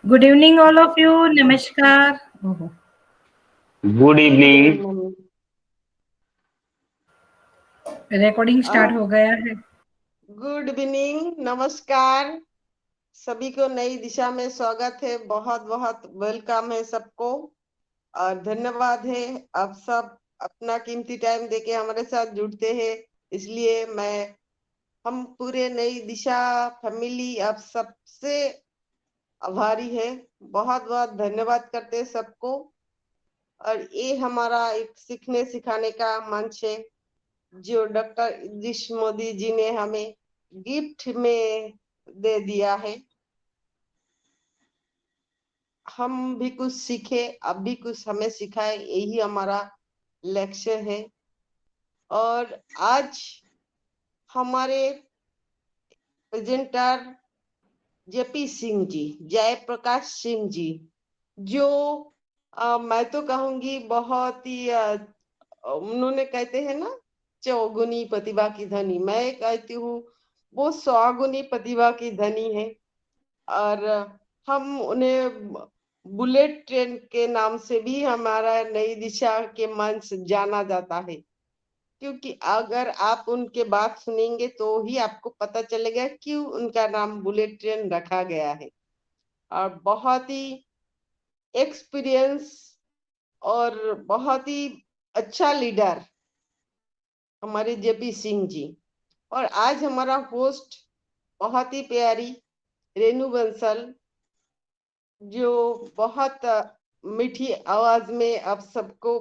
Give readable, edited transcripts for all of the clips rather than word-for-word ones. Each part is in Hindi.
Good evening all of you. नमस्कार। ओहो, good good evening. Evening mummy. Recording start हो गया है। गुड इवनिंग, नमस्कार। सभी को नई दिशा में स्वागत है। बहुत बहुत वेलकम है सबको और धन्यवाद है। आप सब अपना कीमती टाइम देके हमारे साथ जुड़ते हैं, इसलिए हम पूरे नई दिशा फैमिली आप सबसे आभारी है। बहुत बहुत धन्यवाद करते हैं सबको। और ये हमारा एक सीखने सिखाने का मंच है जो डॉक्टर इदरीश मोदी जी ने हमें गिफ्ट में दे दिया है। हम भी कुछ सीखे, अब भी कुछ हमें सिखाए, यही हमारा लक्ष्य है। और आज हमारे प्रेजेंटर जेपी सिंह जी, जयप्रकाश सिंह जी, जो मैं तो कहूंगी बहुत ही उन्होंने कहते हैं ना, चौगुनी प्रतिभा की धनी। मैं कहती हूँ वो सौगुनी प्रतिभा की धनी है। और हम उन्हें बुलेट ट्रेन के नाम से भी हमारा नई दिशा के मंच जाना जाता है, क्योंकि अगर आप उनके बात सुनेंगे तो ही आपको पता चलेगा क्यों उनका नाम बुलेट ट्रेन रखा गया है। और बहुत ही एक्सपीरियंस और बहुत ही अच्छा लीडर हमारे जेपी सिंह जी। और आज हमारा होस्ट बहुत ही प्यारी रेनू बंसल, जो बहुत मीठी आवाज में आप सबको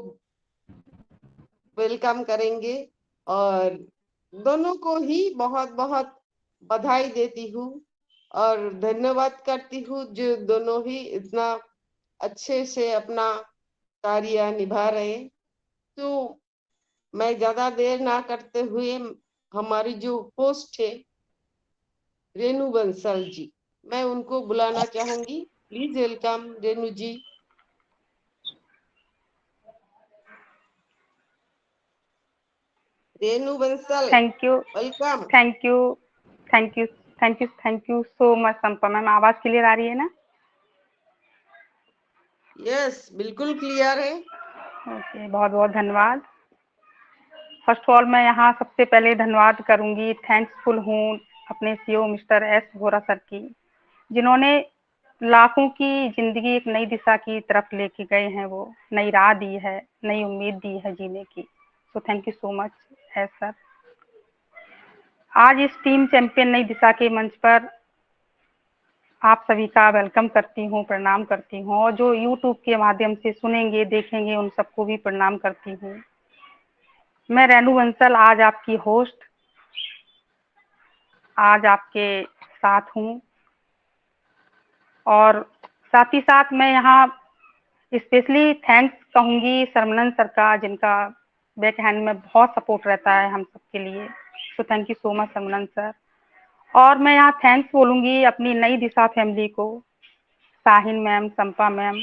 वेलकम करेंगे। और दोनों को ही बहुत बहुत बधाई देती हूँ और धन्यवाद करती हूँ, जो दोनों ही इतना अच्छे से अपना कार्य निभा रहे। तो मैं ज्यादा देर ना करते हुए हमारी जो होस्ट है रेनू बंसल जी, मैं उनको बुलाना चाहूंगी। Please welcome Renu ji. Renu Bansal, thank you welcome. Thank you thank you thank you so much Sampa ma'am. आवाज क्लियर आ रही है ना? यस, बिल्कुल क्लियर है। ओके, बहुत बहुत धन्यवाद। फर्स्ट ऑफ ऑल मैं यहाँ सबसे पहले धन्यवाद करूंगी, थैंक्सफुल हूँ अपने CEO mister S Vora sir की, जिन्होंने लाखों की जिंदगी एक नई दिशा की तरफ लेके गए हैं। वो नई राह दी है, नई उम्मीद दी है जीने की। सो thank you so much S sir. आज इस टीम चैंपियन नई दिशा के मंच पर आप सभी का वेलकम करती हूँ, प्रणाम करती हूँ, और जो यूट्यूब के माध्यम से सुनेंगे देखेंगे उन सबको भी प्रणाम करती हूँ। मैं रेनू बंसल आज आपकी होस्ट, आज आपके साथ हूँ। और साथ ही साथ मैं यहाँ स्पेशली थैंक्स कहूँगी सरमनन सर का, जिनका बैक हैंड में बहुत सपोर्ट रहता है हम सबके लिए। So thank you so much Sarmanan sir. और मैं यहाँ थैंक्स बोलूँगी अपनी नई दिशा फैमिली को, Sahin ma'am, Sampa ma'am,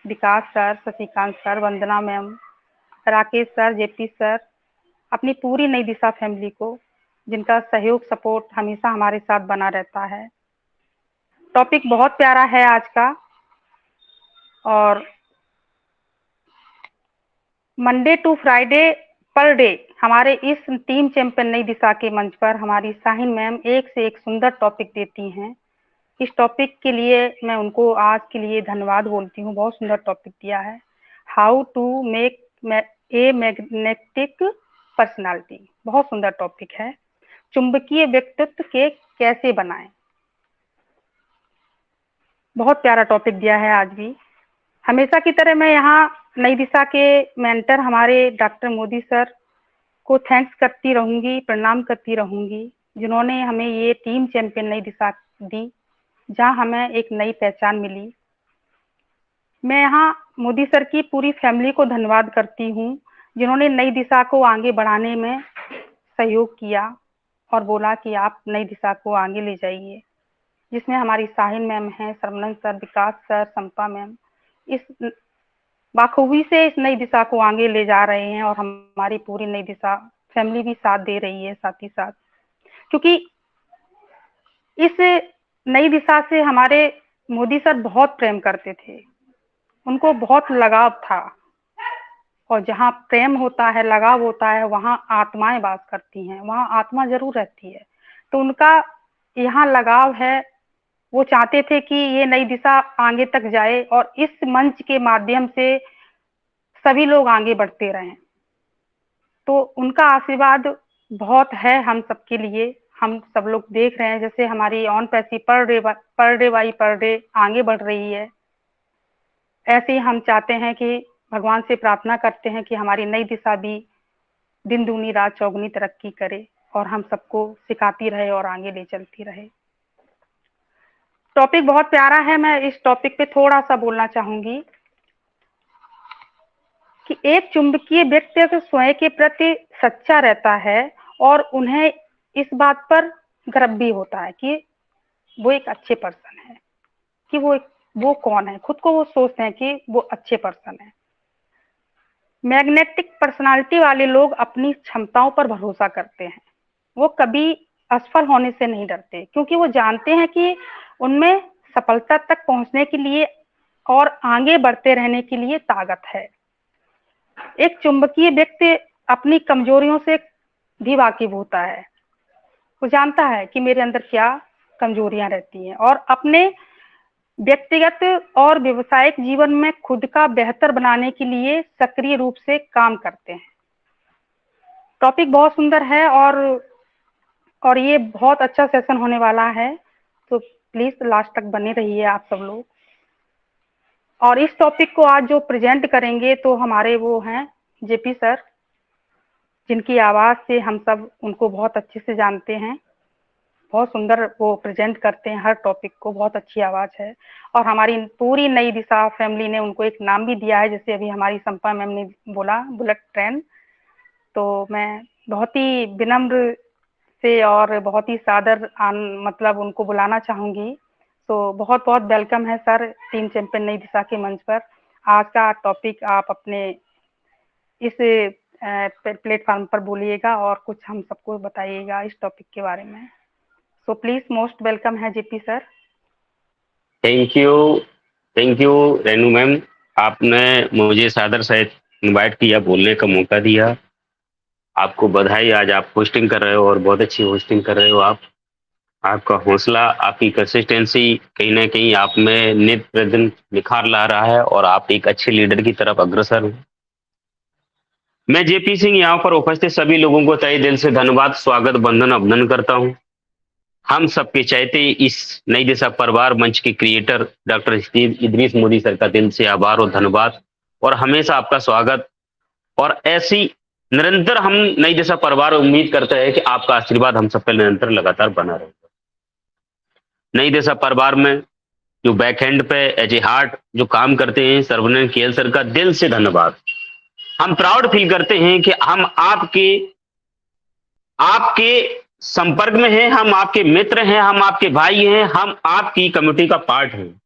Vikas sir, Shashikant sir, Vandana ma'am, Rakesh sir, JP sir, अपनी पूरी नई दिशा फैमिली को, जिनका सहयोग सपोर्ट हमेशा हमारे साथ बना रहता है। टॉपिक बहुत प्यारा है आज का। और Monday to Friday per day हमारे इस टीम चैंपियन नई दिशा के मंच पर हमारी साहिन मैम एक से एक सुंदर टॉपिक देती हैं। इस टॉपिक के लिए मैं उनको आज के लिए धन्यवाद बोलती हूँ। बहुत सुंदर टॉपिक दिया है, how to make a magnetic personality. बहुत सुंदर टॉपिक है, चुंबकीय व्यक्तित्व के कैसे बनाएं। बहुत प्यारा टॉपिक दिया है आज भी। हमेशा की तरह मैं यहाँ नई दिशा के मेंटर हमारे डॉक्टर मोदी सर को थैंक्स करती रहूंगी, प्रणाम करती रहूंगी, जिन्होंने हमें ये टीम चैंपियन नई दिशा दी, जहां हमें एक नई पहचान मिली। मैं यहाँ मोदी सर की पूरी फैमिली को धन्यवाद करती हूँ, जिन्होंने नई दिशा को आगे बढ़ाने में सहयोग किया और बोला कि आप नई दिशा को आगे ले जाइए, जिसमें हमारी साहिन मैम है, सरमनन सर, विकास सर, संपा मैम इस बाखूबी से इस नई दिशा को आगे ले जा रहे हैं। और हमारी पूरी नई दिशा फैमिली भी साथ दे रही है साथ ही साथ, क्योंकि इस नई दिशा से हमारे मोदी सर बहुत प्रेम करते थे, उनको बहुत लगाव था। और जहाँ प्रेम होता है, लगाव होता है, वहाँ आत्माएं वास करती हैं, वहाँ आत्मा जरूर रहती है। तो उनका यहाँ लगाव है। वो चाहते थे कि ये नई दिशा आगे तक जाए और इस मंच के माध्यम से सभी लोग आगे बढ़ते रहें। तो उनका आशीर्वाद बहुत है हम सबके लिए। हम सब लोग देख रहे हैं, जैसे हमारी on पैसी per day by per day आगे बढ़ रही है। ऐसे ही हम चाहते हैं कि भगवान से प्रार्थना करते हैं कि हमारी नई दिशा भी दिन दूनी रात चौगुनी तरक्की करे और हम सबको सिखाती रहे और आगे ले चलती रहे। टॉपिक बहुत प्यारा है। मैं इस टॉपिक पे थोड़ा सा बोलना चाहूंगी कि एक चुंबकीय व्यक्ति अगर स्वयं के प्रति सच्चा रहता है और उन्हें इस बात पर गर्व भी होता है कि वो एक अच्छे पर्सन है, कि वो कौन है, खुद को वो सोचते हैं कि वो अच्छे पर्सन है। मैग्नेटिक पर्सनालिटी वाले लोग अपनी क्षमताओं पर भरोसा करते हैं। वो कभी असफल होने से नहीं डरते, क्योंकि वो जानते हैं कि उनमें सफलता तक पहुंचने के लिए और आगे बढ़ते रहने के लिए ताकत है। एक चुंबकीय व्यक्ति अपनी कमजोरियों से भी वाकिफ होता है। वो जानता है कि मेरे अंदर क्या कमजोरियां रहती हैं और अपने व्यक्तिगत और व्यवसायिक जीवन में खुद का बेहतर बनाने के लिए सक्रिय रूप से काम करते हैं। टॉपिक बहुत सुंदर है और ये बहुत अच्छा सेशन होने वाला है, तो प्लीज लास्ट तक बने रहिए आप सब लोग। और इस टॉपिक को आज जो प्रेजेंट करेंगे तो हमारे वो हैं जेपी सर, जिनकी आवाज से हम सब उनको बहुत अच्छे से जानते हैं। बहुत सुंदर वो प्रेजेंट करते हैं हर टॉपिक को, बहुत अच्छी आवाज है। और हमारी पूरी नई दिशा फैमिली ने उनको एक नाम भी दिया है, जैसे अभी हमारी संपा मैम ने बोला, बुलेट ट्रेन। तो मैं बहुत ही विनम्र से और बहुत ही सादर मतलब उनको बुलाना चाहूंगी। तो बहुत बहुत वेलकम है सर टीम चैंपियन नई दिशा के मंच पर। आज का टॉपिक आप अपने इस प्लेटफॉर्म पर बोलिएगा और कुछ हम सबको बताइएगा इस टॉपिक के बारे में। सो प्लीज मोस्ट वेलकम है JP sir. Thank you Renu ma'am, आपने मुझे सादर सहित इनवाइट किया, बोलने का मौका दिया। आपको बधाई, आज आप होस्टिंग कर रहे हो और बहुत अच्छी होस्टिंग कर रहे हो। आपका हौसला, आपकी कंसिस्टेंसी कहीं ना कहीं आप में नित प्रतिदिन निखार ला रहा है और आप एक अच्छे लीडर की तरफ अग्रसर हैं। मैं जेपी सिंह यहाँ पर उपस्थित सभी लोगों को तहे दिल से धन्यवाद, स्वागत, वंदन, अभिनंदन करता हूँ। हम सबके चाहते इस नई दिशा परिवार मंच के creator doctor Idris Modi sir का दिल से आभार और धन्यवाद, और हमेशा आपका स्वागत। और ऐसी निरंतर हम नई दिशा परिवार उम्मीद करते हैं कि आपका आशीर्वाद हम सब पर निरंतर लगातार बना रहेगा। नई दिशा परिवार में जो बैकएंड पे एज ए हार्ट जो काम करते हैं सर्वनंद केएल सर का दिल से धन्यवाद। हम प्राउड फील करते हैं कि हम आपके संपर्क में हैं, हम आपके मित्र हैं, हम आपके भाई हैं, हम आपकी कम्युनिटी का पार्ट हैं।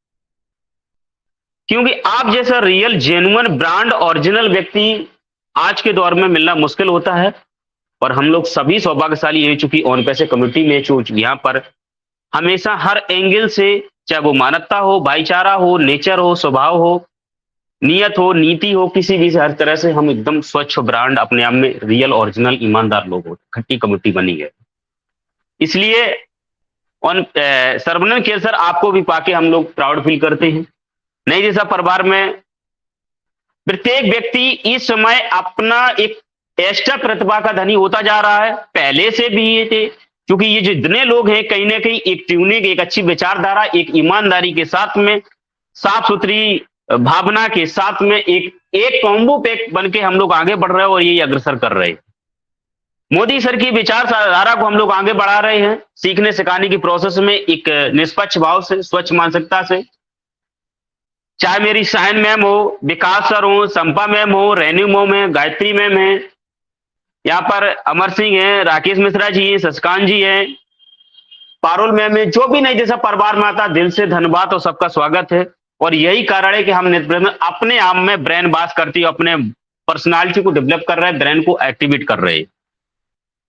क्योंकि आप जैसा रियल जेन्युइन ब्रांड ओरिजिनल व्यक्ति आज के दौर में मिलना मुश्किल होता है। और हम लोग सभी सौभाग्यशाली हैं, चूंकि ऑन पैसे कम्युनिटी में यहाँ पर हमेशा हर एंगल से, चाहे वो मानवता हो, भाईचारा हो, नेचर हो, स्वभाव हो, नियत हो, नीति हो, किसी भी से हर तरह से हम एकदम स्वच्छ ब्रांड अपने आप में रियल ओरिजिनल ईमानदार लोग हो, खट्टी कम्युनिटी बनी है। इसलिए सर्वनंद केएल सर आपको भी पाके हम लोग प्राउड फील करते हैं। नई दिशा परिवार में प्रत्येक व्यक्ति इस समय अपना एक एक्स्ट्रा प्रतिभा का धनी होता जा रहा है, पहले से भी ये थे। क्योंकि ये जितने लोग हैं कहीं ना कहीं एक ट्यूनिंग, एक अच्छी विचारधारा, एक ईमानदारी के साथ में, साफ सुथरी भावना के साथ में एक कॉम्बो पैक बन के हम लोग आगे बढ़ रहे हैं और ये अग्रसर कर रहे हैं। मोदी सर की विचारधारा को हम लोग आगे बढ़ा रहे हैं, सीखने सिखाने की प्रोसेस में एक निष्पक्ष भाव से, स्वच्छ मानसिकता से। चाहे मेरी सायन मैम हो, विकास सर हो, संपा मैम हो, रेन्यू मैम है, गायत्री मैम है, यहाँ पर अमर सिंह है, राकेश मिश्रा जी है, शशिकांत जी है, पारुल मैम है, जो भी नई दिशा परिवार में आता, दिल से धन्यवाद और सबका स्वागत है। और यही कारण है कि हम अपने आप में ब्रेन वाश करती हुए अपने पर्सनालिटी को डेवलप कर रहे हैं, ब्रेन को एक्टिवेट कर रहे हैं,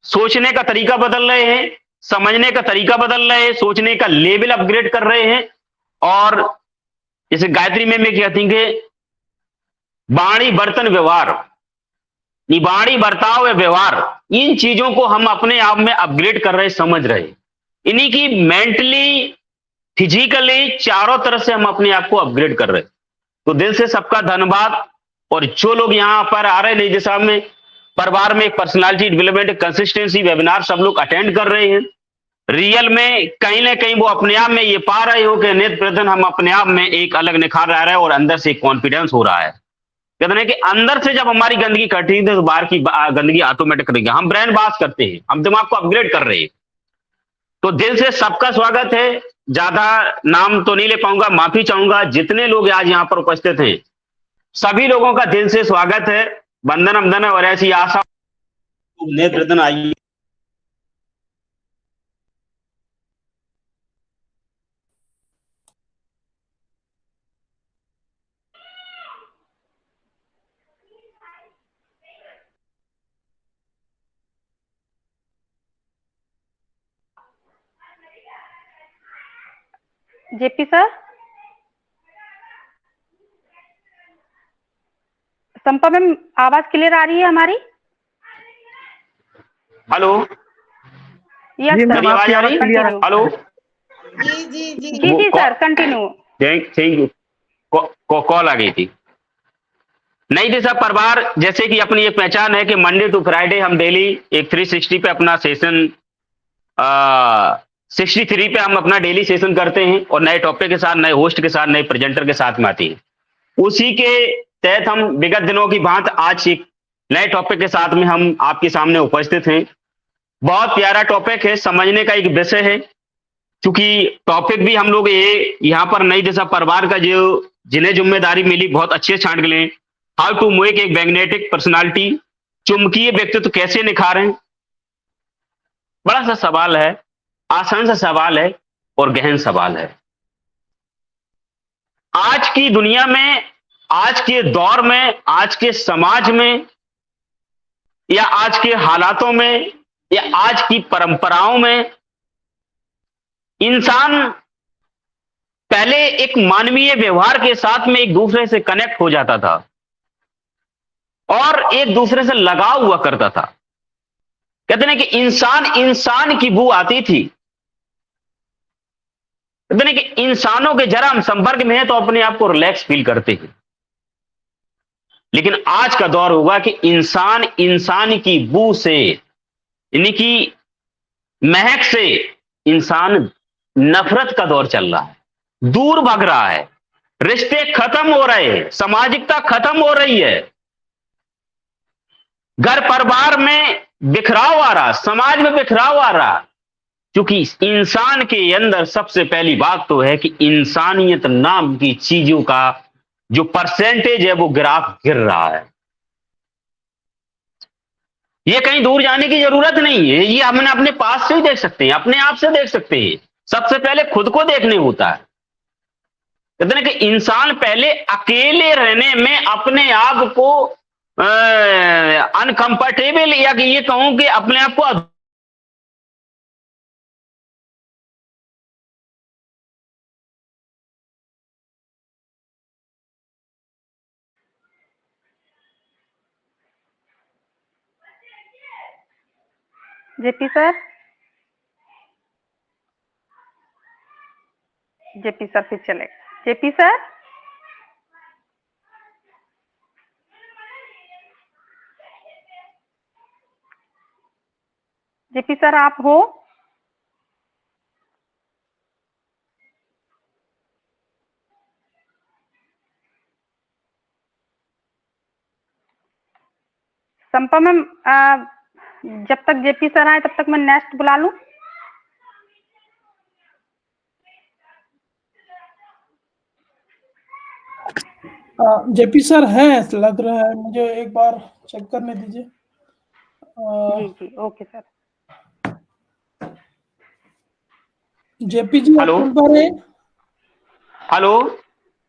सोचने का तरीका बदल रहे हैं, समझने का तरीका बदल रहे हैं, सोचने का लेवल अपग्रेड कर रहे हैं और जैसे गायत्री में कहती हैं कि वाणी बर्तन व्यवहार, वाणी बर्ताव व्यवहार, इन चीजों को हम अपने आप में अपग्रेड कर रहे, समझ रहे, इन्हीं की मेंटली फिजिकली चारों तरफ से हम अपने आप को अपग्रेड कर रहे। तो दिल से सबका धन्यवाद। और जो लोग यहाँ पर आ रहे हैं निधि साहब में परिवार में एक पर्सनालिटी डेवलपमेंट कंसिस्टेंसी वेबिनार सब लोग अटेंड कर रहे हैं, रियल में कहीं ना कहीं वो अपने आप में ये पा रहे हो कि नेत्र प्रदन हम अपने आप में एक अलग निखार रहा है और अंदर से एक कॉन्फिडेंस हो रहा है। कहते हैं कि अंदर से जब हमारी गंदगी कटी तो बाहर की गंदगी ऑटोमेटिक करेगी। हम ब्रेन वॉश करते हैं, हम दिमाग को अपग्रेड कर रहे हैं। तो दिल से सबका स्वागत है। ज्यादा नाम तो नहीं ले पाऊंगा, माफी चाहूंगा। जितने लोग आज यहाँ पर उपस्थित हैं सभी लोगों का दिल से स्वागत है। वंदन वंदन और ऐसी आशा नेत्र प्रदन आइए। जेपी सर, संपा मैम आवाज क्लियर आ रही है हमारी? हेलो, यस मेरी सर, आवाज आ रही है? हेलो, जी जी जी जी जी sir, continue. Thank you. Call आ गई थी। नई दिशा परिवार जैसे कि अपनी एक पहचान है कि मंडे टू फ्राइडे हम डेली एक 360 पे अपना सेशन 63 पे हम अपना डेली सेशन करते हैं और नए टॉपिक के साथ, नए होस्ट के साथ, नए प्रेजेंटर के साथ में आते हैं। उसी के तहत हम विगत दिनों की बात आज एक नए टॉपिक के साथ में हम आपके सामने उपस्थित हैं। बहुत प्यारा टॉपिक है, समझने का एक विषय है। क्योंकि टॉपिक भी हम लोग ये यहाँ पर नई दिशा परिवार का जो जिन्हें जिम्मेदारी मिली बहुत अच्छे छांट लें। हाउ टू मेक एक मैग्नेटिक पर्सनालिटी, चुंबकीय व्यक्तित्व कैसे निखारें। बड़ा सा सवाल है, आसान सा सवाल है और गहन सवाल है। आज की दुनिया में, आज के दौर में, आज के समाज में या आज के हालातों में या आज की परंपराओं में इंसान पहले एक मानवीय व्यवहार के साथ में एक दूसरे से कनेक्ट हो जाता था और एक दूसरे से लगाव हुआ करता था। कहते हैं कि इंसान की बू आती थी। कहते हैं कि इंसानों के जरा हम संपर्क में हैं तो अपने आप को रिलैक्स फील करते हैं। लेकिन आज का दौर होगा कि इंसान की बू से, यानी कि महक से इंसान नफरत का दौर चल रहा है, दूर भाग रहा है, रिश्ते खत्म हो रहे हैं, सामाजिकता खत्म हो रही है, घर परिवार में बिखराव आ रहा, समाज में बिखराव आ रहा। क्योंकि इंसान के अंदर सबसे पहली बात तो है कि इंसानियत नाम की चीजों का जो परसेंटेज है वो ग्राफ गिर रहा है। ये कहीं दूर जाने की जरूरत नहीं है, ये हमने अपने पास से ही देख सकते हैं, अपने आप से देख सकते हैं। सबसे पहले खुद को देखने होता है। कहते हैं कि इंसान पहले अकेले रहने में अपने आप को अनकंफर्टेबल या कि ये कहूं कि अपने आप को जेपी सर, जेपी सर फिर चले। जेपी सर, जेपी सर आप हो? संपा मैम, जब तक जेपी सर आए तब तक मैं नेक्स्ट बुला लूं? जेपी सर है लग रहा है मुझे, एक बार चेक करने दीजिए। जी जी, ओके सर। जेपी जी हेलो, हेलो,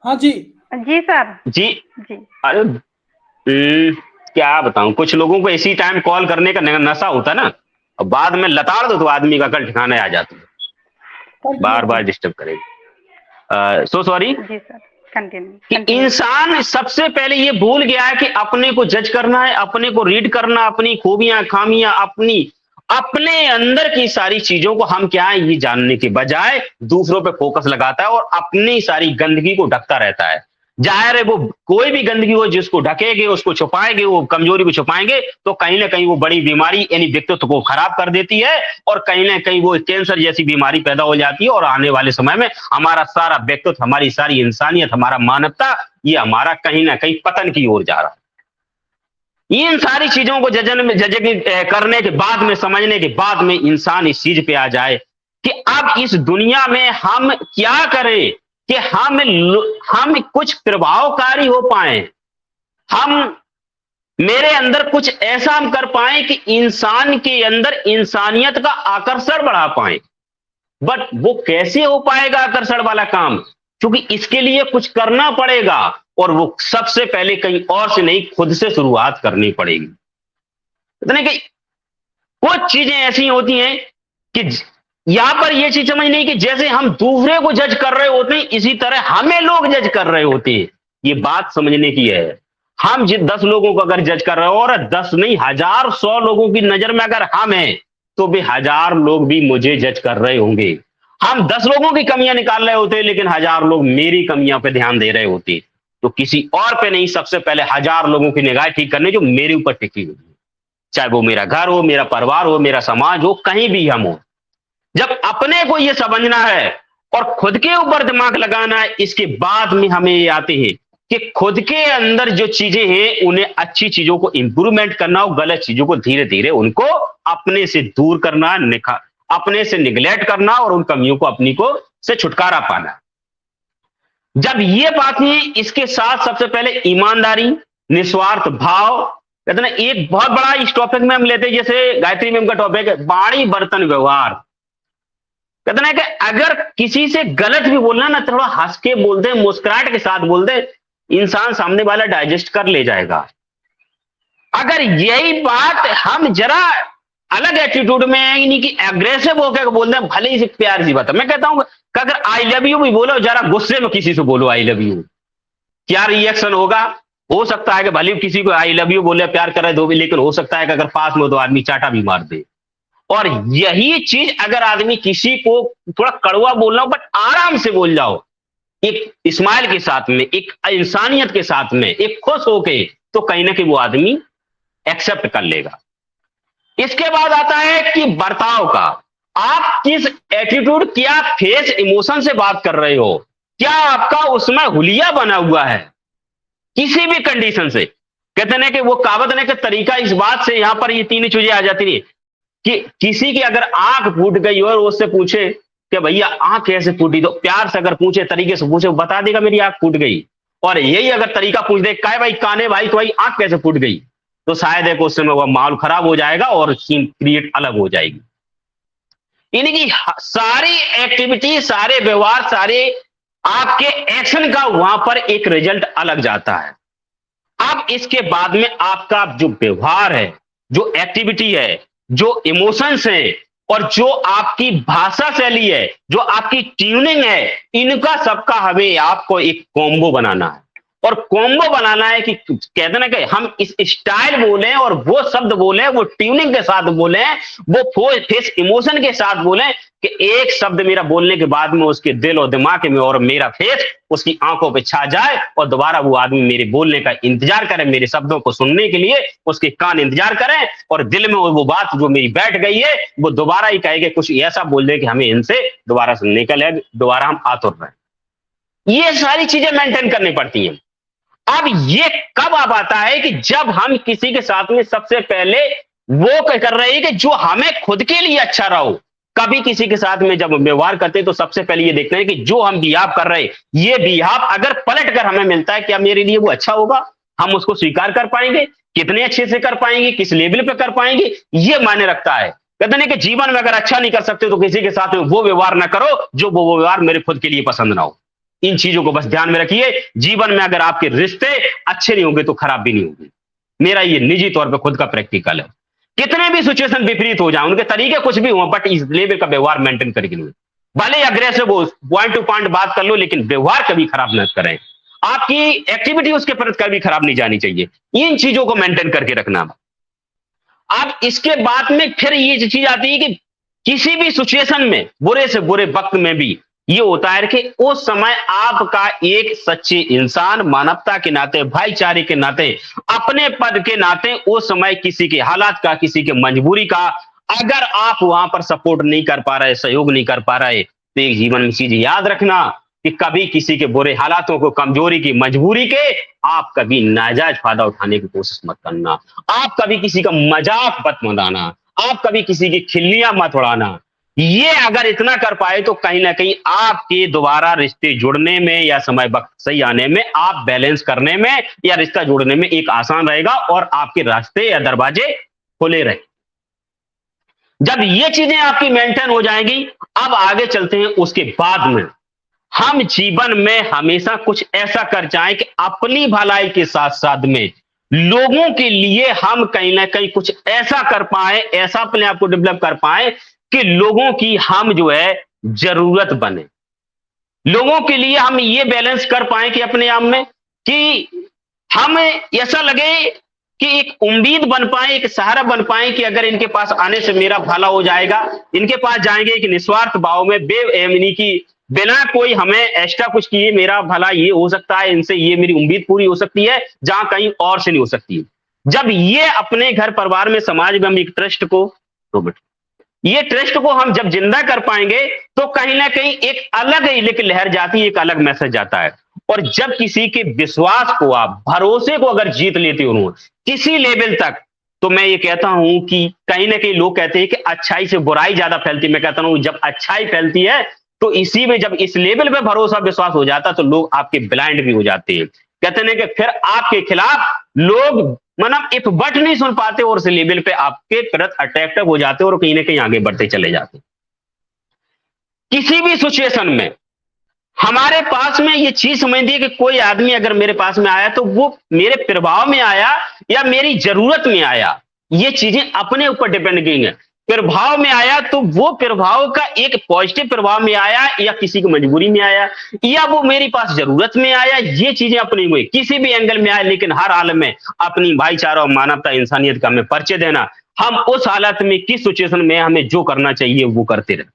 हाँ जी जी सर जी जी। अरे क्या बताऊं, कुछ लोगों को इसी टाइम कॉल करने का नशा होता है ना, और बाद में लताड़ दो तो आदमी का कल ठिकाने आ जाता है, बार बार डिस्टर्ब करेगा। सो सॉरी जी सर, कंटिन्यू कि इंसान सबसे पहले ये भूल गया है कि अपने को जज करना है, अपने को रीड करना, अपनी खूबियां खामियां, अपने अंदर की सारी चीजों को हम क्या है ये जानने के बजाय दूसरों पे फोकस लगाता है और अपनी सारी गंदगी को ढकता रहता है। जाहिर है वो कोई भी गंदगी हो जिसको ढकेंगे, उसको छुपाएंगे, वो कमजोरी को छुपाएंगे तो कहीं ना कहीं वो बड़ी बीमारी यानी व्यक्तित्व को खराब कर देती है और कहीं ना कहीं वो कैंसर जैसी बीमारी पैदा हो जाती है और आने वाले समय में हमारा सारा व्यक्तित्व, हमारी सारी इंसानियत, हमारा मानवता, ये हमारा कहीं ना कहीं पतन की ओर जा रहा है। इन सारी चीजों को करने के बाद में, समझने के बाद में इंसान इस चीज पे आ जाए कि अब इस दुनिया में हम क्या करें कि हम कुछ प्रभावकारी हो पाए, हम मेरे अंदर कुछ ऐसा हम कर पाए कि इंसान के अंदर इंसानियत का आकर्षण बढ़ा पाए। बट वो कैसे हो पाएगा आकर्षण वाला काम, क्योंकि इसके लिए कुछ करना पड़ेगा और वो सबसे पहले कहीं और से नहीं, खुद से शुरुआत करनी पड़ेगी। इतने कि कुछ चीजें ऐसी होती हैं कि यहां पर यह चीज समझ नहीं कि जैसे हम दूसरे को जज कर रहे होते हैं इसी तरह हमें लोग जज कर रहे होते हैं। ये बात समझने की है। हम 10 लोगों को अगर जज कर रहे हो और 10 नहीं 1000 100 लोगों की नजर में अगर हम हैं तो भी 1000 लोग भी मुझे जज कर रहे होंगे। हम 10 लोगों की कमियां निकाल रहे होते हैं लेकिन 1000 लोग मेरी कमियां पे ध्यान दे रहे होते, तो किसी और पे नहीं, सबसे पहले 1000 लोगों की निगाह ठीक करने जो मेरे ऊपर टिकी हुई है, चाहे वो मेरा घर हो, मेरा परिवार हो, मेरा समाज हो, कहीं भी हम हो। जब अपने को ये समझना है और खुद के ऊपर दिमाग लगाना है, इसके बाद में हमें ये आते हैं कि खुद के अंदर जो चीजें हैं उन्हें अच्छी चीजों को इंप्रूवमेंट करना हो, गलत चीजों को धीरे धीरे उनको अपने से दूर करना, अपने से निगलेक्ट करना और उन कमियों को अपनी को से छुटकारा पाना। जब ये बात है, इसके साथ सबसे पहले ईमानदारी, निस्वार्थ भाव, कहते ना एक बहुत बड़ा इस टॉपिक में हम लेते हैं, जैसे गायत्री मैम का टॉपिक है वाणी बर्तन व्यवहार। कहते ना कि अगर किसी से गलत भी बोलना ना, थोड़ा हंस के बोल दे, मुस्कुराहट के साथ बोल दे, इंसान सामने वाला डाइजेस्ट कर ले जाएगा। अगर यही बात हम जरा अलग एटीट्यूड में है, यानी कि एग्रेसिव होकर बोल दे, भले ही से प्यार सी बात है, मैं कहता हूं कि अगर आई लव यू भी बोलो, जरा गुस्से में किसी से बोलो आई लव यू, क्या रिएक्शन होगा? हो सकता है कि भले किसी को आई लव यू बोले, प्यार करे दो भी, लेकिन हो सकता है कि अगर पास में हो तो आदमी चाटा भी मार दे। और यही चीज अगर आदमी किसी को थोड़ा कड़वा बोलना हो बट आराम से बोल जाओ, एक स्माइल के साथ में, एक इंसानियत के साथ में, एक खुश होके, तो कहीं ना कहीं वो आदमी एक्सेप्ट कर लेगा। इसके बाद आता है कि बर्ताव का, आप किस एटीट्यूड, क्या फेस इमोशन से बात कर रहे हो, क्या आपका उसमें हुलिया बना हुआ है किसी भी कंडीशन से। कहते हैं कि वो कहावत ने कि तरीका इस बात से, यहां पर ये तीन चीजें आ जाती है कि किसी की अगर आंख फूट गई और उससे पूछे कि भैया आंख कैसे फूटी, तो प्यार से अगर पूछे, तरीके से पूछे, वो बता देगा मेरी आंख फूट गई। और यही अगर तरीका पूछ दे काय भाई काने भाई तो भाई आंख कैसे फूट गई, तो शायद है कि उस समय वह माहौल खराब हो जाएगा और सीन क्रिएट अलग हो जाएगी। यानी कि सारी एक्टिविटी, सारे व्यवहार, सारे आपके एक्शन का वहां पर एक रिजल्ट अलग जाता है। अब इसके बाद में आपका जो व्यवहार है, जो एक्टिविटी है, जो इमोशंस है और जो आपकी भाषा शैली है, जो आपकी ट्यूनिंग है, इनका सबका हमें आपको एक कॉम्बो बनाना है। और कॉम्बो बनाना है कि कहते ना कि हम इस स्टाइल बोले और वो शब्द बोले, वो ट्यूनिंग के साथ बोले, वो फेस इमोशन के साथ बोले कि एक शब्द मेरा बोलने के बाद में उसके दिल और दिमाग में और मेरा फेस उसकी आंखों पे छा जाए और दोबारा वो आदमी मेरे बोलने का इंतजार करे, मेरे शब्दों को सुनने के लिए उसके कान इंतजार करें और दिल में वो बात जो मेरी बैठ गई है वो दोबारा ही कहेगा, कुछ ऐसा बोल दे कि हमें इनसे दोबारा सुनने का लगे, दोबारा हम आतुर रहे। ये सारी चीजें मेंटेन करनी पड़ती हैं। अब ये कब अब आता है कि जब हम किसी के साथ में सबसे पहले वो कर रहे हैं कि जो हमें खुद के लिए अच्छा रहो। कभी किसी के साथ में जब व्यवहार करते हैं तो सबसे पहले ये देखते हैं कि जो हम बिहाव कर रहे हैं, ये बिहाव अगर पलट कर हमें मिलता है, क्या मेरे लिए वो अच्छा होगा, हम उसको स्वीकार कर पाएंगे, कितने अच्छे से कर पाएंगे, किस लेवल पे कर पाएंगे, ये मायने रखता है। कहते हैं कि जीवन में अगर अच्छा नहीं कर सकते तो किसी के साथ में वो व्यवहार ना करो जो वो व्यवहार मेरे खुद के लिए पसंद ना हो। इन चीजों को बस ध्यान में रखिए। जीवन में अगर आपके रिश्ते अच्छे नहीं होंगे तो खराब भी नहीं होंगे। मेरा ये निजी तौर पे खुद का प्रैक्टिकल है। कितने भी सिचुएशन विपरीत हो जाए, उनके तरीके कुछ भी हो, बट इस लेवल का व्यवहार मेंटेन करके नहीं। भले अग्रेसिव हो, पॉइंट टू पॉइंट बात कर लो, लेकिन व्यवहार कभी खराब न करें। आपकी एक्टिविटी उसके प्रति कभी खराब नहीं जानी चाहिए। इन चीजों को मेंटेन करके रखना। अब इसके बाद में फिर ये चीज आती है कि किसी भी सिचुएशन में, बुरे से बुरे वक्त में भी ये होता है कि उस समय आपका एक सच्चे इंसान, मानवता के नाते, भाईचारे के नाते, अपने पद के नाते उस समय किसी के हालात का, किसी के मजबूरी का अगर आप वहां पर सपोर्ट नहीं कर पा रहे, सहयोग नहीं कर पा रहे, तो एक जीवन में चीज याद रखना कि कभी किसी के बुरे हालातों को, कमजोरी की, मजबूरी के आप कभी नाजायज फायदा उठाने की कोशिश मत करना। आप कभी किसी का मजाक मत बनाना, आप कभी किसी की खिल्लियां मत उड़ाना। ये अगर इतना कर पाए तो कहीं ना कहीं आपके दोबारा रिश्ते जुड़ने में या समय वक्त सही आने में, आप बैलेंस करने में या रिश्ता जोड़ने में एक आसान रहेगा और आपके रास्ते या दरवाजे खुले रहे। जब ये चीजें आपकी मेंटेन हो जाएंगी, अब आगे चलते हैं। उसके बाद में हम जीवन में हमेशा कुछ ऐसा कर जाएं कि अपनी भलाई के साथ साथ में लोगों के लिए हम कहीं ना कहीं कुछ ऐसा कर पाए, ऐसा अपने आप को डेवलप कर पाए कि लोगों की हम जो है जरूरत बने। लोगों के लिए हम ये बैलेंस कर पाए कि अपने आप में कि हमें ऐसा लगे कि एक उम्मीद बन पाए, एक सहारा बन पाए कि अगर इनके पास आने से मेरा भला हो जाएगा, इनके पास जाएंगे एक निस्वार्थ भाव में, बेएमनी की, बिना कोई हमें एक्स्ट्रा कुछ किए मेरा भला ये हो सकता है, इनसे ये मेरी उम्मीद पूरी हो सकती है जहां कहीं और से नहीं हो सकती है। जब ये अपने घर परिवार में, समाज में हम एक ट्रस्ट को, ये ट्रस्ट को हम जब जिंदा कर पाएंगे तो कहीं ना कहीं एक अलग ही लहर जाती है, एक अलग मैसेज जाता है। और जब किसी के विश्वास को, आप भरोसे को अगर जीत लेते हो किसी लेवल तक, तो मैं ये कहता हूं कि कहीं ना कहीं लोग कहते हैं कि अच्छाई से बुराई ज्यादा फैलती है। मैं कहता हूं जब अच्छाई फैलती है तो इसी में जब इस लेवल पे भरोसा विश्वास हो जाता तो लोग आपके ब्लाइंड भी हो जाते हैं। कहते हैं कि फिर आपके खिलाफ लोग मतलब एक बट नहीं सुन पाते और उस लेवल पे आपके प्रति अट्रैक्टिव हो जाते और कहीं ना कहीं आगे बढ़ते चले जाते। किसी भी सिचुएशन में हमारे पास में ये चीज समझिए कि कोई आदमी अगर मेरे पास में आया तो वो मेरे प्रभाव में आया या मेरी जरूरत में आया, ये चीजें अपने ऊपर डिपेंड करेंगे। प्रभाव में आया तो वो प्रभाव का एक पॉजिटिव प्रभाव में आया या किसी की मजबूरी में आया या वो मेरे पास जरूरत में आया, ये चीजें अपनी हुई किसी भी एंगल में आए, लेकिन हर हाल में अपनी भाईचारा और मानवता, इंसानियत का हमें परिचय देना। हम उस हालत में, किस सिचुएशन में हमें जो करना चाहिए वो करते रहे।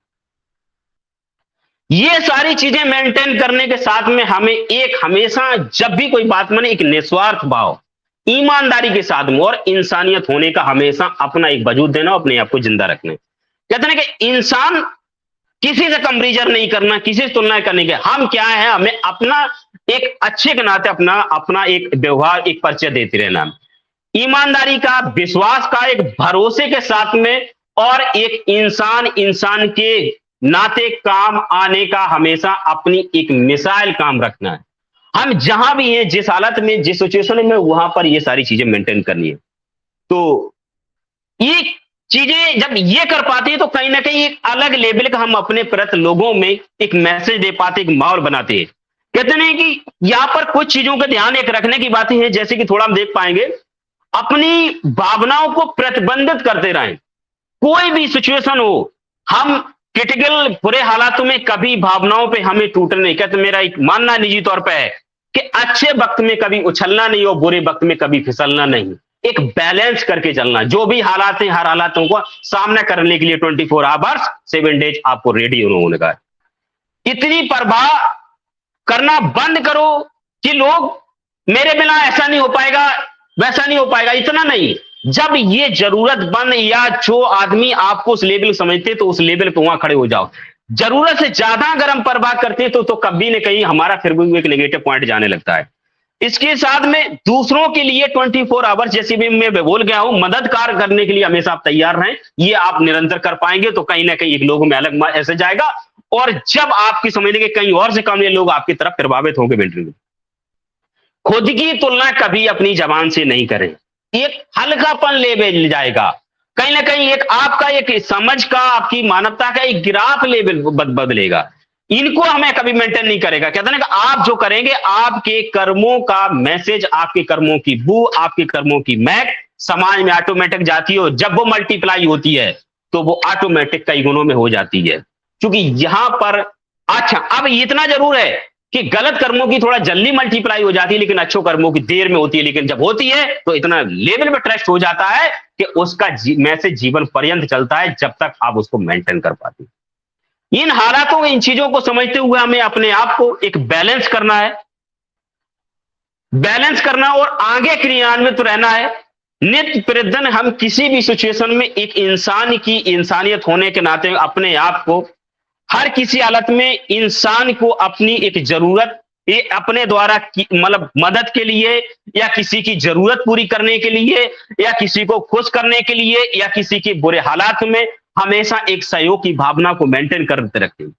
ये सारी चीजें मेंटेन करने के साथ में हमें एक हमेशा जब भी कोई बात माने एक निस्वार्थ भाव, ईमानदारी के साथ में और इंसानियत होने का हमेशा अपना एक वजूद देना, अपने आप को जिंदा रखना। कहते हैं कि इंसान किसी से कंपैरिजन नहीं करना, किसी से तुलना करने के। हम क्या है, हमें अपना एक अच्छे के नाते अपना एक व्यवहार, एक परिचय देते रहना, ईमानदारी का, विश्वास का, एक भरोसे के साथ में, और एक इंसान के नाते काम आने का हमेशा अपनी एक मिसाइल काम रखना है। हम जहां भी हैं, जिस हालत में, जिस सिचुएशन में, वहां पर ये सारी चीजें मेंटेन करनी है। तो ये चीजें जब ये कर पाते हैं तो कहीं ना कहीं एक अलग लेवल का हम अपने प्रति लोगों में एक मैसेज दे पाते, एक माहौल बनाते हैं। कहते हैं कि यहां पर कुछ चीजों का ध्यान एक रखने की बातें हैं, जैसे कि थोड़ा हम देख पाएंगे, अपनी भावनाओं को प्रतिबंधित करते रहें। कोई भी सिचुएशन हो, हम क्रिटिकल बुरे हालातों में कभी भावनाओं पे हमें टूटना नहीं। कहते मेरा एक मानना निजी तौर पे है कि अच्छे वक्त में कभी उछलना नहीं और बुरे वक्त में कभी फिसलना नहीं, एक बैलेंस करके चलना। जो भी हालात हैं, हर हालातों को सामना करने के लिए 24 आवर्स 7 डेज आपको रेडी होने का। इतनी परवाह करना बंद करो कि लोग मेरे बिना ऐसा नहीं हो पाएगा, वैसा नहीं हो पाएगा, इतना नहीं। जब ये जरूरत बंद या जो आदमी आपको उस लेवल समझते तो उस लेवल पे वहां खड़े हो जाओ। जरूरत से ज्यादा अगर हम परवाह करते हैं तो कभी न कहीं हमारा फिर भी एक नेगेटिव पॉइंट जाने लगता है। इसके साथ में दूसरों के लिए 24 आवर्स, जैसे भी मैं बोल गया हूं, मददगार करने के लिए हमेशा आप तैयार रहें। ये आप निरंतर कर पाएंगे तो कहीं ना कहीं एक लोगों में अलग ऐसे जाएगा, और जब आपकी समझने के कहीं और से कम लोग आपकी तरफ प्रभावित होंगे। बेटे, खुद की तुलना कभी अपनी जबान से नहीं करें, एक हल्कापन लेवल जाएगा। कहीं ना कहीं एक आपका एक समझ का, आपकी मानवता का एक गिराफ लेवल बदलेगा। इनको हमें कभी मेंटेन नहीं करेगा। कहते हैं कि आप जो करेंगे, आपके कर्मों का मैसेज, आपके कर्मों की बू, आपके कर्मों की महक समाज में ऑटोमेटिक जाती है। जब वो मल्टीप्लाई होती है तो वो ऑटोमेटिक कई गुणों में हो जाती है। क्योंकि यहां पर अच्छा अब इतना जरूर है कि गलत कर्मों की थोड़ा जल्दी मल्टीप्लाई हो जाती है, लेकिन अच्छों कर्मों की देर में होती है। लेकिन जब होती है तो इतना लेवल पे ट्रस्ट हो जाता है कि उसका मैसेज जीवन पर्यंत चलता है, जब तक आप उसको मेंटेन कर पाते हैं। इन हालातों, इन चीजों को समझते हुए हमें अपने आप को एक बैलेंस करना है, बैलेंस करना और आगे क्रियान्वित रहना है। नित्य प्रतिदिन हम किसी भी सिचुएशन में एक इंसान की इंसानियत होने के नाते अपने आप को हर किसी हालत में इंसान को अपनी एक जरूरत ये अपने द्वारा मतलब मदद के लिए या किसी की जरूरत पूरी करने के लिए या किसी को खुश करने के लिए या किसी के बुरे हालात में हमेशा एक सहयोग की भावना को मेंटेन करते रखें।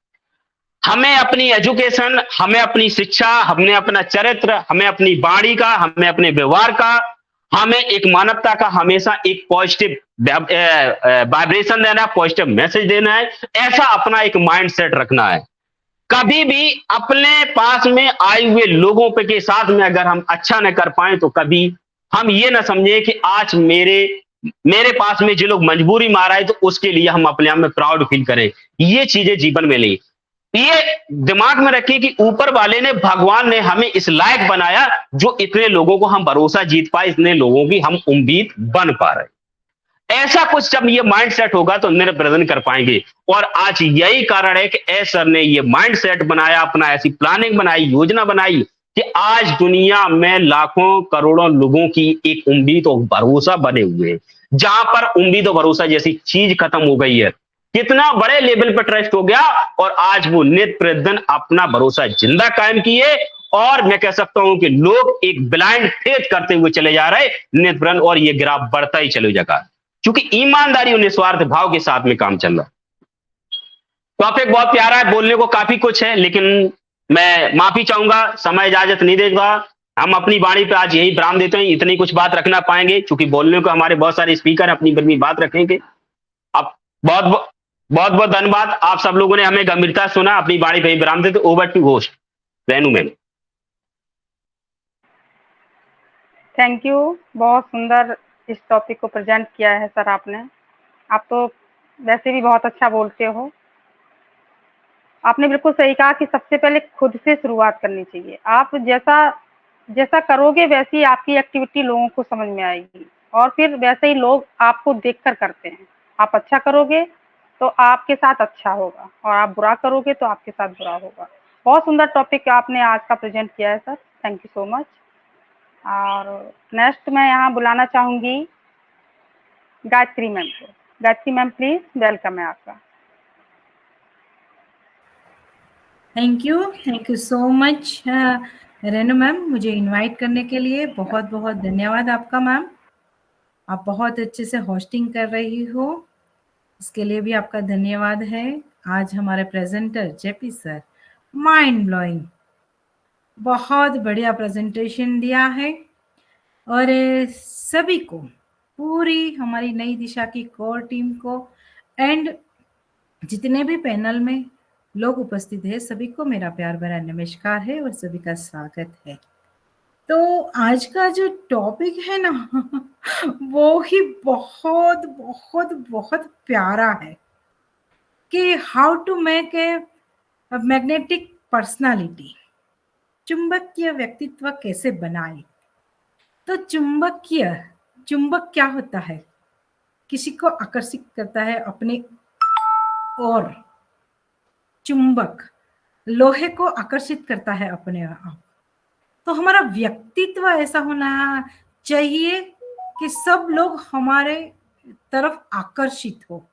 हमें अपनी एजुकेशन, हमें अपनी शिक्षा, हमें अपना चरित्र, हमें अपनी वाणी का, हमें अपने व्यवहार का, हमें एक मानवता का हमेशा एक पॉजिटिव वाइब्रेशन देना है, पॉजिटिव मैसेज देना है। ऐसा अपना एक माइंड सेट रखना है। कभी भी अपने पास में आए हुए लोगों पे के साथ में अगर हम अच्छा न कर पाए तो कभी हम ये ना समझे कि आज मेरे पास में जो लोग मजबूरी में आ रहा है तो उसके लिए हम अपने आप में प्राउड फील करें। ये चीजें जीवन में नहीं, ये दिमाग में रखिए कि ऊपर वाले ने, भगवान ने हमें इस लायक बनाया जो इतने लोगों को हम भरोसा जीत पाए, इतने लोगों की हम उम्मीद बन पा रहे। ऐसा कुछ जब ये माइंड सेट होगा तो निर्प्रदन कर पाएंगे। और आज यही कारण है कि एस सर ने ये माइंड सेट बनाया, अपना ऐसी प्लानिंग बनाई, योजना बनाई कि आज दुनिया में लाखों करोड़ों लोगों की एक उम्मीद और भरोसा बने हुए हैं। जहां पर उम्मीद और भरोसा जैसी चीज खत्म हो गई है, कितना बड़े लेवल पर ट्रस्ट हो गया और आज वो नित्य प्रतिदिन अपना भरोसा जिंदा कायम किए। और मैं कह सकता हूं कि लोग एक ब्लाइंड फेथ करते हुए चले जा रहे नित्य प्रतिदिन, और ये ग्राफ बढ़ता ही चले जाएगा क्योंकि ईमानदारी और निस्वार्थ भाव के साथ में काम चल रहा है। टॉपिक बहुत प्यारा है, बोलने को काफी कुछ है, लेकिन मैं माफी चाहूंगा, समय इजाजत नहीं देगा। हम अपनी वाणी पे आज यही विराम देते हैं, इतनी कुछ बात रखना पाएंगे क्योंकि बोलने को हमारे बहुत सारे स्पीकर अपनी अपनी बात रखेंगे। अब बहुत बहुत धन्यवाद, आप सब लोगों ने हमें गंभीरता सुना, अपनी वाणी पे विराम देते। Over to host Renu ma'am. Thank you, बहुत सुंदर इस टॉपिक को प्रेजेंट किया है सर आपने। आप तो वैसे भी बहुत अच्छा बोलते हो। आपने बिल्कुल सही कहा कि सबसे पहले खुद से शुरुआत करनी चाहिए। आप जैसा करोगे वैसी ही आपकी एक्टिविटी लोगों को समझ में आएगी और फिर वैसे ही लोग आपको देखकर करते हैं। आप अच्छा करोगे तो आपके साथ अच्छा होगा और आप बुरा करोगे तो आपके साथ बुरा होगा। बहुत सुंदर टॉपिक आपने आज का प्रेजेंट किया है sir, thank you so much. और नेक्स्ट मैं यहाँ बुलाना चाहूँगी गायत्री मैम को। गायत्री मैम प्लीज, वेलकम है आपका। Thank you so much Renu ma'am, मुझे इनवाइट करने के लिए बहुत बहुत धन्यवाद आपका मैम। आप बहुत अच्छे से होस्टिंग कर रही हो, इसके लिए भी आपका धन्यवाद है। आज हमारे presenter JP sir mind blowing, बहुत बढ़िया प्रेजेंटेशन दिया है और सभी को, पूरी हमारी नई दिशा की कोर टीम को एंड जितने भी पैनल में लोग उपस्थित है सभी को मेरा प्यार भरा नमस्कार है और सभी का स्वागत है। तो आज का जो टॉपिक है ना वो ही बहुत बहुत बहुत प्यारा है कि how to make a magnetic personality, चुंबकीय व्यक्तित्व कैसे बनाए। तो चुंबक क्या होता है? किसी को आकर्षित करता है अपने और, चुंबक लोहे को आकर्षित करता है अपने आप। तो हमारा व्यक्तित्व ऐसा होना चाहिए कि सब लोग हमारे तरफ आकर्षित हो।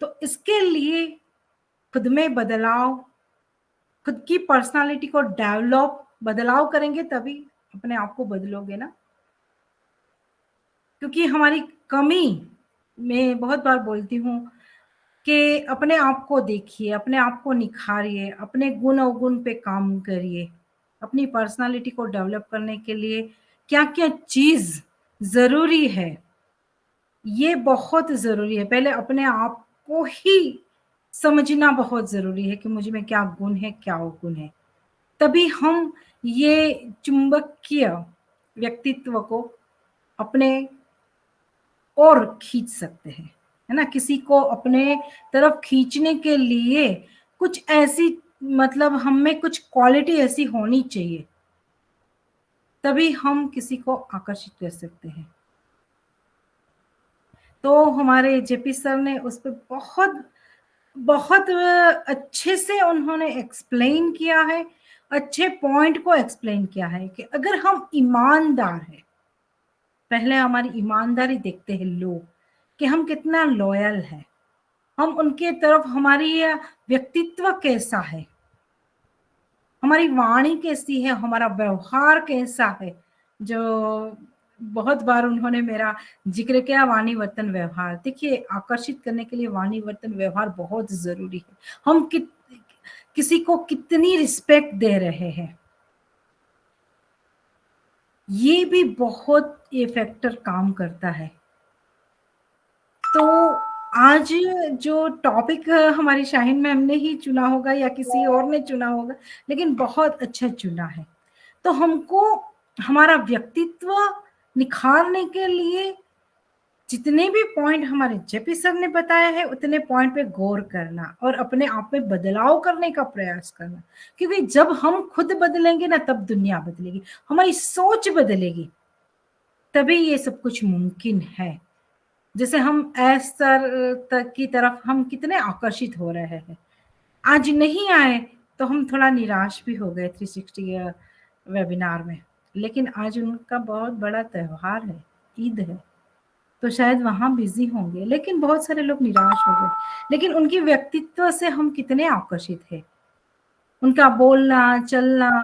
तो इसके लिए खुद में बदलाव, खुद की पर्सनालिटी को बदलाव करेंगे तभी अपने आप को बदलोगे ना। क्योंकि हमारी कमी, मैं बहुत बार बोलती हूँ कि अपने आप को देखिए, अपने आप को निखारिए, अपने गुण अवगुण पे काम करिए। अपनी पर्सनालिटी को डेवलप करने के लिए क्या क्या चीज जरूरी है, ये बहुत जरूरी है। पहले अपने आप को ही समझना बहुत जरूरी है कि मुझ में क्या गुण है, क्या अवगुण है। तभी हम ये चुंबकीय व्यक्तित्व को अपने और खींच सकते हैं, है ना। किसी को अपने तरफ खींचने के लिए कुछ ऐसी मतलब हम में कुछ क्वालिटी ऐसी होनी चाहिए, तभी हम किसी को आकर्षित कर सकते हैं। तो हमारे जेपी सर ने उस पे बहुत अच्छे से उन्होंने एक्सप्लेन किया है, अच्छे पॉइंट को एक्सप्लेन किया है कि अगर हम ईमानदार हैं, पहले हमारी ईमानदारी देखते हैं लोग कि हम कितना लॉयल है, हम उनके तरफ हमारी व्यक्तित्व कैसा है, हमारी वाणी कैसी है, हमारा व्यवहार कैसा है। जो बहुत बार उन्होंने मेरा जिक्र किया वाणी वर्तन व्यवहार। देखिए आकर्षित करने के लिए वाणी वर्तन व्यवहार बहुत जरूरी है। हम किसी को कितनी रिस्पेक्ट दे रहे हैं, ये भी बहुत ये फैक्टर काम करता है। तो आज जो टॉपिक हमारी शाहीन मैम ने ही चुना होगा या किसी और ने चुना होगा, लेकिन बहुत अच्छा चुना है। तो हमको हमारा व्यक्तित्व निखारने के लिए जितने भी पॉइंट हमारे जेपी सर ने बताया है उतने पॉइंट पे गौर करना और अपने आप में बदलाव करने का प्रयास करना, क्योंकि जब हम खुद बदलेंगे ना तब दुनिया बदलेगी, हमारी सोच बदलेगी, तभी ये सब कुछ मुमकिन है। जैसे हम एस सर तक की तरफ हम कितने आकर्षित हो रहे हैं, आज नहीं आए तो हम थोड़ा निराश भी हो गए 360 वेबिनार में, लेकिन आज उनका बहुत बड़ा त्योहार है, ईद है, तो शायद वहां बिजी होंगे, लेकिन बहुत सारे लोग निराश हो गए। लेकिन उनकी व्यक्तित्व से हम कितने आकर्षित है, उनका बोलना चलना,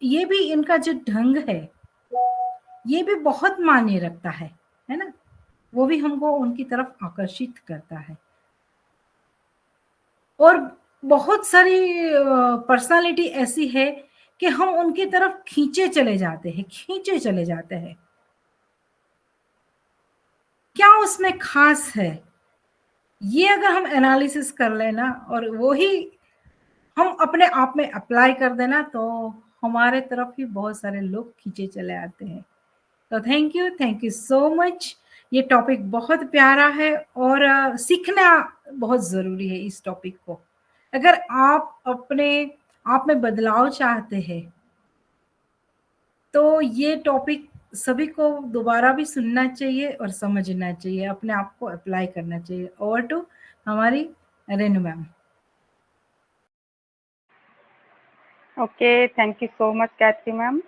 ये भी इनका जो ढंग है ये भी बहुत मायने रखता है ना, वो भी हमको उनकी तरफ आकर्षित करता है। और बहुत सारी पर्सनालिटी ऐसी है कि हम उनकी तरफ खींचे चले जाते हैं। क्या उसमें खास है, ये अगर हम एनालिसिस कर लेना और वो ही हम अपने आप में अप्लाई कर देना, तो हमारे तरफ ही बहुत सारे लोग खींचे चले आते हैं। तो थैंक यू सो मच। ये टॉपिक बहुत प्यारा है और सीखना बहुत ज़रूरी है इस टॉपिक को। अगर आप अपने आप में बदलाव चाहते हैं तो ये टॉपिक सभी को दोबारा भी सुनना चाहिए और समझना चाहिए, अपने आप को अप्लाई करना चाहिए। ओवर टू हमारी Renu ma'am. Okay, thank you so much Gayatri ma'am.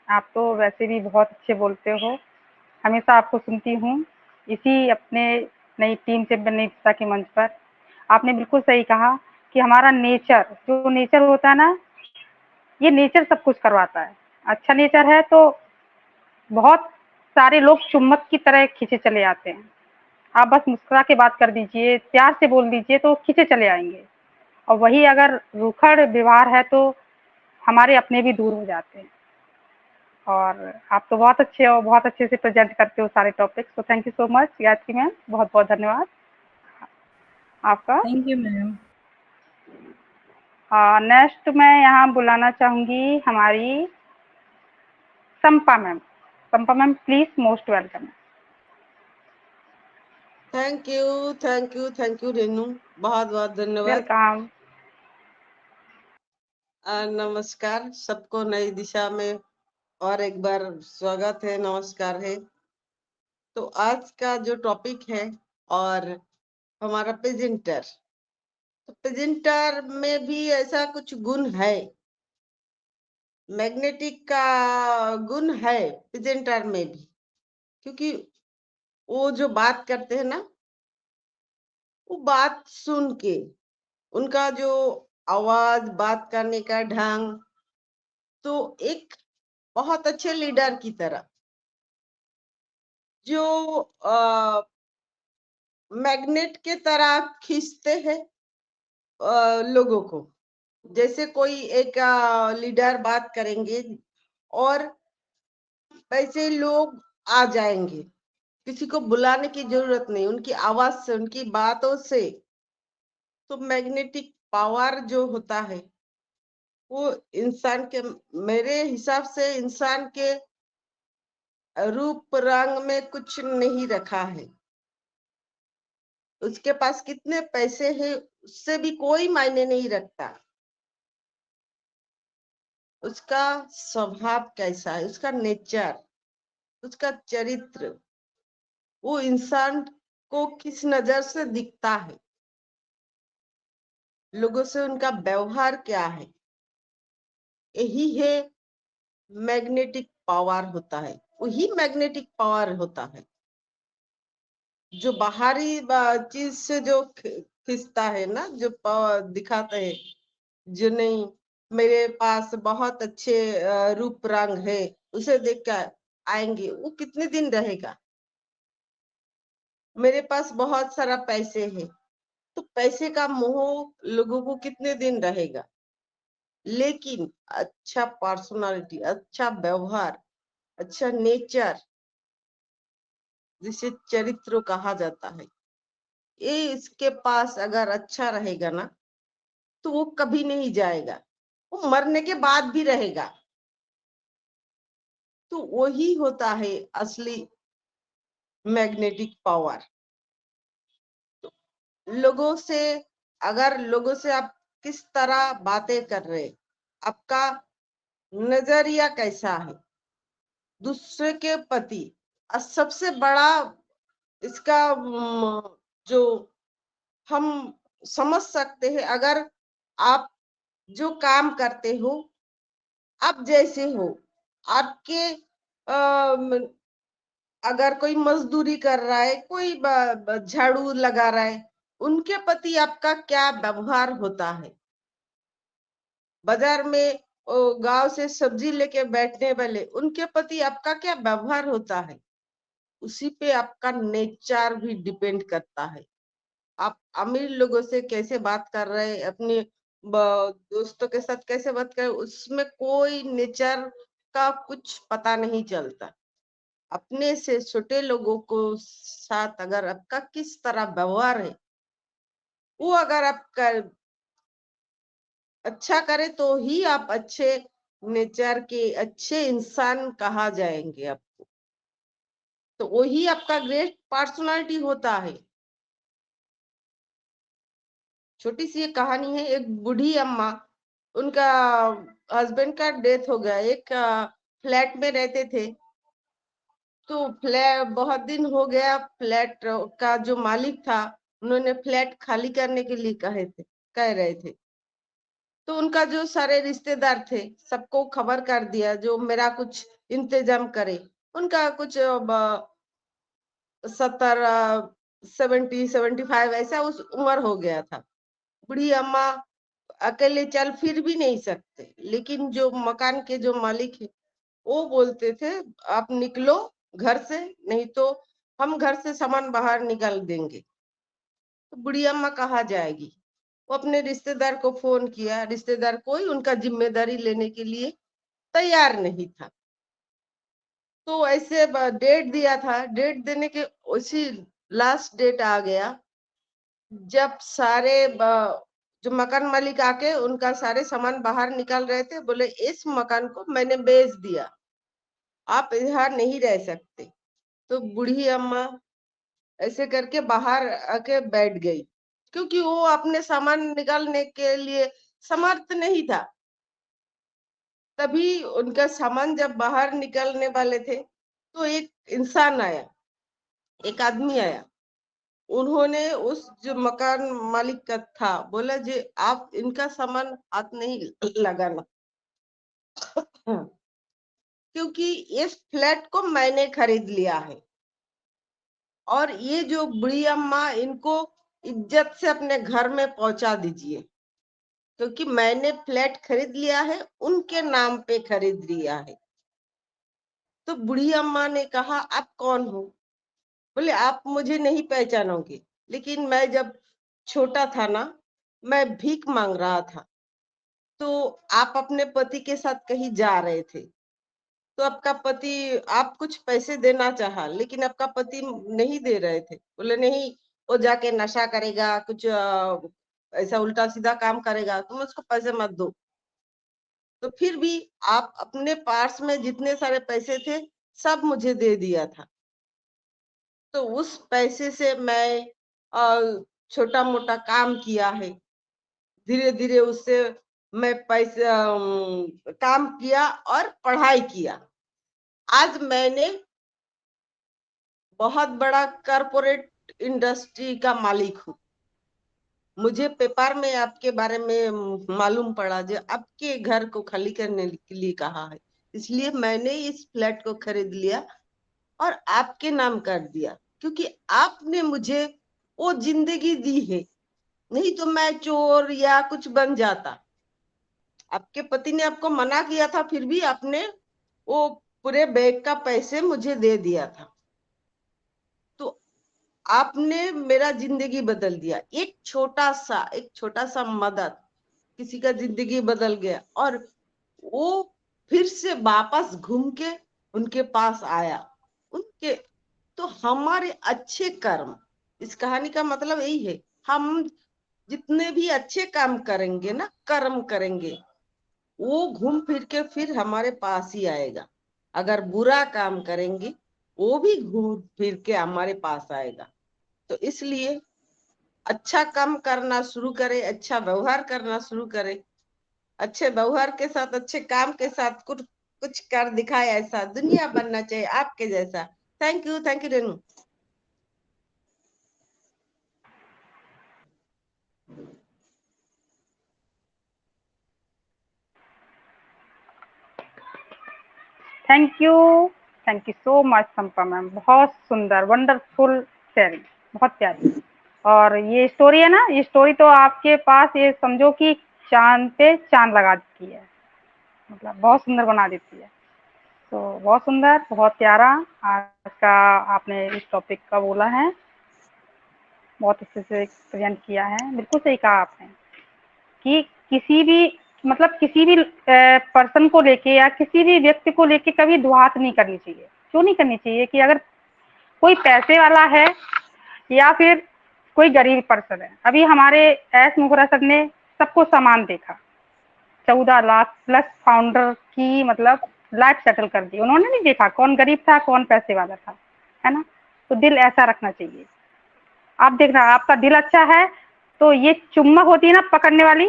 आप तो वैसे भी बहुत अच्छे बोलते हो, हमेशा आपको सुनती हूँ इसी अपने नई टीम से नई दिशा के मंच पर। आपने बिल्कुल सही कहा कि हमारा नेचर, जो नेचर होता है ना, ये नेचर सब कुछ करवाता है। अच्छा नेचर है तो बहुत सारे लोग चुम्बक की तरह खींचे चले आते हैं। आप बस मुस्कुरा के बात कर दीजिए, प्यार से बोल दीजिए तो खींचे चले आएंगे। और वही अगर रूखड़ व्यवहार है तो हमारे अपने भी दूर हो जाते हैं। और आप तो बहुत अच्छे हो, बहुत अच्छे से प्रेजेंट करते हो सारे टॉपिक्स। तो thank you so much Gayatri ma'am, बहुत बहुत धन्यवाद आपका। Thank you ma'am. नेक्स्ट मैं यहाँ बुलाना चाहूंगी हमारी Sampa ma'am. Sampa ma'am please, most welcome. Thank you Renu, बहुत बहुत धन्यवाद। वेलकम। नमस्कार सबको, नई दिशा में और एक बार स्वागत है, नमस्कार है। तो आज का जो टॉपिक है और हमारा प्रेजेंटर, तो प्रेजेंटर में भी ऐसा कुछ गुण है, मैग्नेटिक का गुण है प्रेजेंटर में भी, क्योंकि वो जो बात करते हैं ना, वो बात सुन के उनका जो आवाज, बात करने का ढंग, तो एक बहुत अच्छे लीडर की तरह जो मैग्नेट के तरह खींचते हैं लोगों को। जैसे कोई एक लीडर बात करेंगे और वैसे लोग आ जाएंगे, किसी को बुलाने की जरूरत नहीं, उनकी आवाज से, उनकी बातों से। तो मैग्नेटिक पावर जो होता है वो इंसान के, मेरे हिसाब से इंसान के रूप रंग में कुछ नहीं रखा है, उसके पास कितने पैसे हैं उससे भी कोई मायने नहीं रखता। उसका स्वभाव कैसा है, उसका नेचर, उसका चरित्र, वो इंसान को किस नजर से दिखता है, लोगों से उनका व्यवहार क्या है, यही है मैग्नेटिक पावर होता है। वही मैग्नेटिक पावर होता है जो बाहरी चीज से जो खिंचता है ना, जो पावर दिखाते हैं, जो नहीं मेरे पास बहुत अच्छे रूप रंग है, उसे देख कर आएंगे, वो कितने दिन रहेगा। मेरे पास बहुत सारा पैसे है, तो पैसे का मोह लोगों को कितने दिन रहेगा। लेकिन अच्छा पर्सनालिटी, अच्छा व्यवहार, अच्छा नेचर, जिसे चरित्र कहा जाता है, ये इसके पास अगर अच्छा रहेगा ना, तो वो कभी नहीं जाएगा, वो मरने के बाद भी रहेगा। तो वही होता है असली मैग्नेटिक पावर। लोगों से, अगर लोगों से आप किस तरह बातें कर रहे, आपका नजरिया कैसा है दूसरे के प्रति, और सबसे बड़ा इसका जो हम समझ सकते हैं, अगर आप जो काम करते हो, आप जैसे हो, आपके अगर कोई मजदूरी कर रहा है, कोई झाड़ू लगा रहा है, उनके प्रति आपका क्या व्यवहार होता है। बाजार में गांव से सब्जी लेके बैठने वाले, उनके प्रति आपका क्या व्यवहार होता है, उसी पे आपका नेचर भी डिपेंड करता है। आप अमीर लोगों से कैसे बात कर रहे हैं, अपने दोस्तों के साथ कैसे बात कर रहे हैं, उसमें कोई नेचर का कुछ पता नहीं चलता। अपने से छोटे लोगों को साथ अगर आपका किस तरह व्यवहार है, वो अगर आप अच्छा करे, तो ही आप अच्छे नेचर के अच्छे इंसान कहा जाएंगे आपको। तो वही आपका ग्रेट पर्सनालिटी होता है। छोटी सी एक कहानी है, एक बूढ़ी अम्मा, उनका हस्बैंड का डेथ हो गया, एक फ्लैट में रहते थे। तो फ्लैट बहुत दिन हो गया, फ्लैट का जो मालिक था, उन्होंने फ्लैट खाली करने के लिए कह रहे थे। तो उनका जो सारे रिश्तेदार थे, सबको खबर कर दिया जो मेरा कुछ इंतजाम करे। उनका कुछ 70, 75 ऐसा उस उम्र हो गया था। बूढ़ी अम्मा अकेले चल फिर भी नहीं सकते, लेकिन जो मकान के जो मालिक है, वो बोलते थे आप निकलो घर से, नहीं तो हम घर से सामान बाहर निकाल देंगे। तो बुढ़ी अम्मा कहाँ जाएगी। वो अपने रिश्तेदार को फोन किया, रिश्तेदार कोई उनका जिम्मेदारी लेने के लिए तैयार नहीं था। तो ऐसे डेट दिया था, डेट देने के उसी लास्ट डेट आ गया, जब सारे जो मकान मालिक आके उनका सारे सामान बाहर निकाल रहे थे, बोले इस मकान को मैंने बेच दिया, आप यहाँ नहीं रह सकते। तो बूढ़ी अम्मा ऐसे करके बाहर आके बैठ गई, क्योंकि वो अपने सामान निकालने के लिए समर्थ नहीं था। तभी उनका सामान जब बाहर निकलने वाले थे, तो एक इंसान आया, एक आदमी आया। उन्होंने उस जो मकान मालिक का था, बोला जी आप इनका सामान हाथ नहीं लगाना, क्योंकि इस फ्लैट को मैंने खरीद लिया है, और ये जो बुढ़ी अम्मा, इनको इज्जत से अपने घर में पहुंचा दीजिए, क्योंकि मैंने फ्लैट खरीद लिया है, उनके नाम पे खरीद लिया है। तो बुढ़ी अम्मा ने कहा आप कौन हो। बोले आप मुझे नहीं पहचानोगे, लेकिन मैं जब छोटा था ना, मैं भीख मांग रहा था, तो आप अपने पति के साथ कहीं जा रहे थे, तो आपका पति, आप कुछ पैसे देना चाहा, लेकिन आपका पति नहीं दे रहे थे। बोले नहीं, वो जाके नशा करेगा, कुछ ऐसा उल्टा सीधा काम करेगा, तुम उसको पैसे मत दो। तो फिर भी आप अपने पास में जितने सारे पैसे थे, सब मुझे दे दिया था। तो उस पैसे से मैं छोटा मोटा काम किया है। धीरे धीरे उससे मैं काम किया और पढ़ाई किया। आज मैंने बहुत बड़ा कॉर्पोरेट इंडस्ट्री का मालिक हूँ। मुझे पेपर में आपके बारे में मालूम पड़ा जो आपके घर को खाली करने के लिए कहा है, इसलिए मैंने इस फ्लैट को खरीद लिया और आपके नाम कर दिया, क्योंकि आपने मुझे वो जिंदगी दी है। नहीं तो मैं चोर या कुछ बन जाता। आपके पति ने आपको मना किया था, फिर भी आपने वो पूरे बैग का पैसे मुझे दे दिया था। तो आपने मेरा जिंदगी बदल दिया। एक छोटा सा मदद किसी का जिंदगी बदल गया और वो फिर से वापस घूम के उनके पास आया। उनके तो हमारे अच्छे कर्म, इस कहानी का मतलब यही है, हम जितने भी अच्छे काम करेंगे ना, कर्म करेंगे, वो घूम फिर के फिर हमारे पास ही आएगा। अगर बुरा काम करेंगे वो भी घूम फिर के हमारे पास आएगा। तो इसलिए अच्छा काम करना शुरू करें, अच्छा व्यवहार करना शुरू करें। अच्छे व्यवहार के साथ, अच्छे काम के साथ कुछ कर दिखाए, ऐसा दुनिया बनना चाहिए आपके जैसा। Thank you Renu. Thank you so much Sampa ma'am, बहुत सुंदर, वंडरफुल शेयरिंग, बहुत प्यारी। और ये स्टोरी है ना, ये स्टोरी तो आपके पास ये समझो कि चांद पे चांद लगा देती है, मतलब बहुत सुंदर बना देती है। तो बहुत सुंदर, बहुत प्यारा आज का आपने इस टॉपिक का बोला है, बहुत अच्छे से प्रेजेंट किया है। बिल्कुल सही कहा आपने कि किसी भी मतलब किसी भी पर्सन को लेके या किसी भी व्यक्ति को लेके कभी दुहात नहीं करनी चाहिए। क्यों नहीं करनी चाहिए कि अगर कोई पैसे वाला है या फिर कोई गरीब पर्सन है। अभी हमारे एस मुखर्जी सर ने सबको समान देखा, 14 लाख प्लस फाउंडर की मतलब लाइफ सेटल कर दी। उन्होंने नहीं देखा कौन गरीब था कौन पैसे वाला था, है ना। तो दिल ऐसा रखना चाहिए। आप देखना, आपका दिल अच्छा है तो ये चुम्बक होती है ना पकड़ने वाली,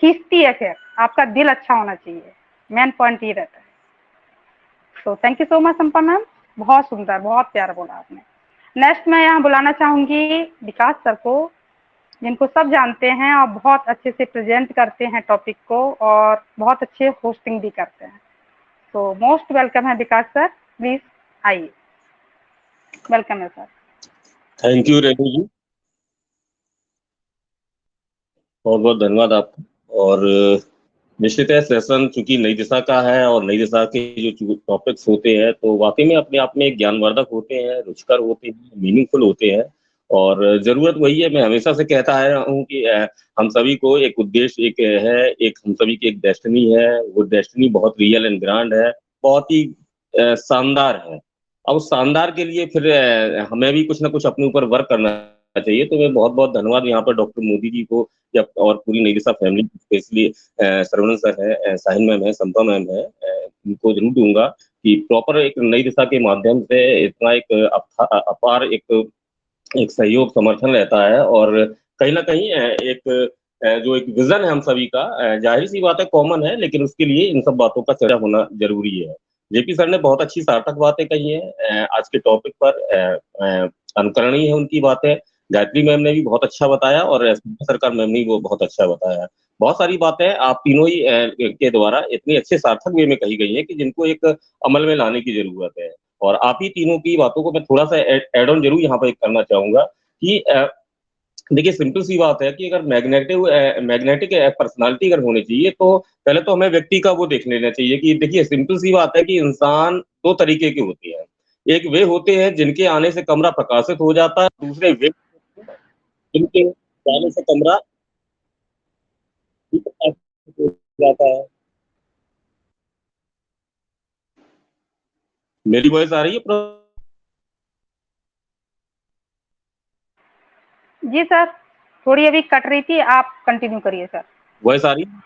खींचती है। फिर आपका दिल अच्छा होना चाहिए, मेन पॉइंट ये रहता है। तो thank you so much Sampa ma'am, बहुत सुंदर, बहुत प्यारा बोला आपने। नेक्स्ट मैं यहाँ बुलाना चाहूंगी विकास सर को, जिनको सब जानते हैं और बहुत अच्छे से प्रेजेंट करते हैं टॉपिक को और बहुत अच्छे होस्टिंग भी करते हैं। तो मोस्ट वेलकम है विकास सर, प्लीज आइए। वेलकम है सर। थैंक यू रेनू जी, बहुत बहुत धन्यवाद आपका। और निश्चित है सेशन चूंकि नई दिशा का है और नई दिशा के जो टॉपिक्स होते हैं तो वाकई में अपने आप में ज्ञानवर्धक होते हैं, रुचिकर होते हैं, मीनिंगफुल होते हैं। और जरूरत वही है, मैं हमेशा से कहता आया हूँ कि हम सभी को एक उद्देश्य एक है, एक हम सभी की एक डेस्टिनी है। वो डेस्टिनी बहुत रियल एंड ग्रांड है, बहुत ही शानदार है। अब उस शानदार के लिए फिर हमें भी कुछ ना कुछ अपने ऊपर वर्क करना चाहिए। तो मैं बहुत बहुत धन्यवाद यहाँ पर डॉक्टर मोदी जी को और पूरी नई Disha family, specially Saravanan sir है, साहिल मैम है, संपा मैम है, इनको जरूर दूंगा कि प्रॉपर एक नई दिशा के माध्यम से इतना एक अपार एक सहयोग समर्थन रहता है। और कहीं ना कहीं एक जो एक विजन है हम सभी का, जाहिर सी बात है कॉमन है, लेकिन उसके लिए इन सब बातों का चर्चा होना जरूरी है। जेपी सर ने बहुत अच्छी सार्थक बातें कही है आज के टॉपिक पर, अनुकरणीय है उनकी बातें। गायत्री मैम ने भी बहुत अच्छा बताया और सरकार मैम ने वो बहुत अच्छा बताया। बहुत सारी बातें आप तीनों ही के द्वारा इतनी अच्छे सार्थक वे में कही गई है कि जिनको एक अमल में लाने की जरूरत है। और आप ही तीनों की बातों को मैं थोड़ा सा एड ऑन जरूर यहाँ पर करना चाहूंगा कि देखिए सिंपल सी बात है कि अगर मैग्नेटिक पर्सनालिटी अगर होनी चाहिए तो पहले तो हमें व्यक्ति का वो देख लेना चाहिए कि देखिए सिंपल सी बात है कि इंसान दो तरीके के होते हैं। एक वे होते हैं जिनके आने से कमरा प्रकाशित हो जाता है, दूसरे वे जिनके आने से कमरा प्रकाशित हो जाता है। मेरी वॉइस आ रही है? जी सर, थोड़ी अभी कट रही थी, आप कंटिन्यू करिए सर। वॉइस आ रही है?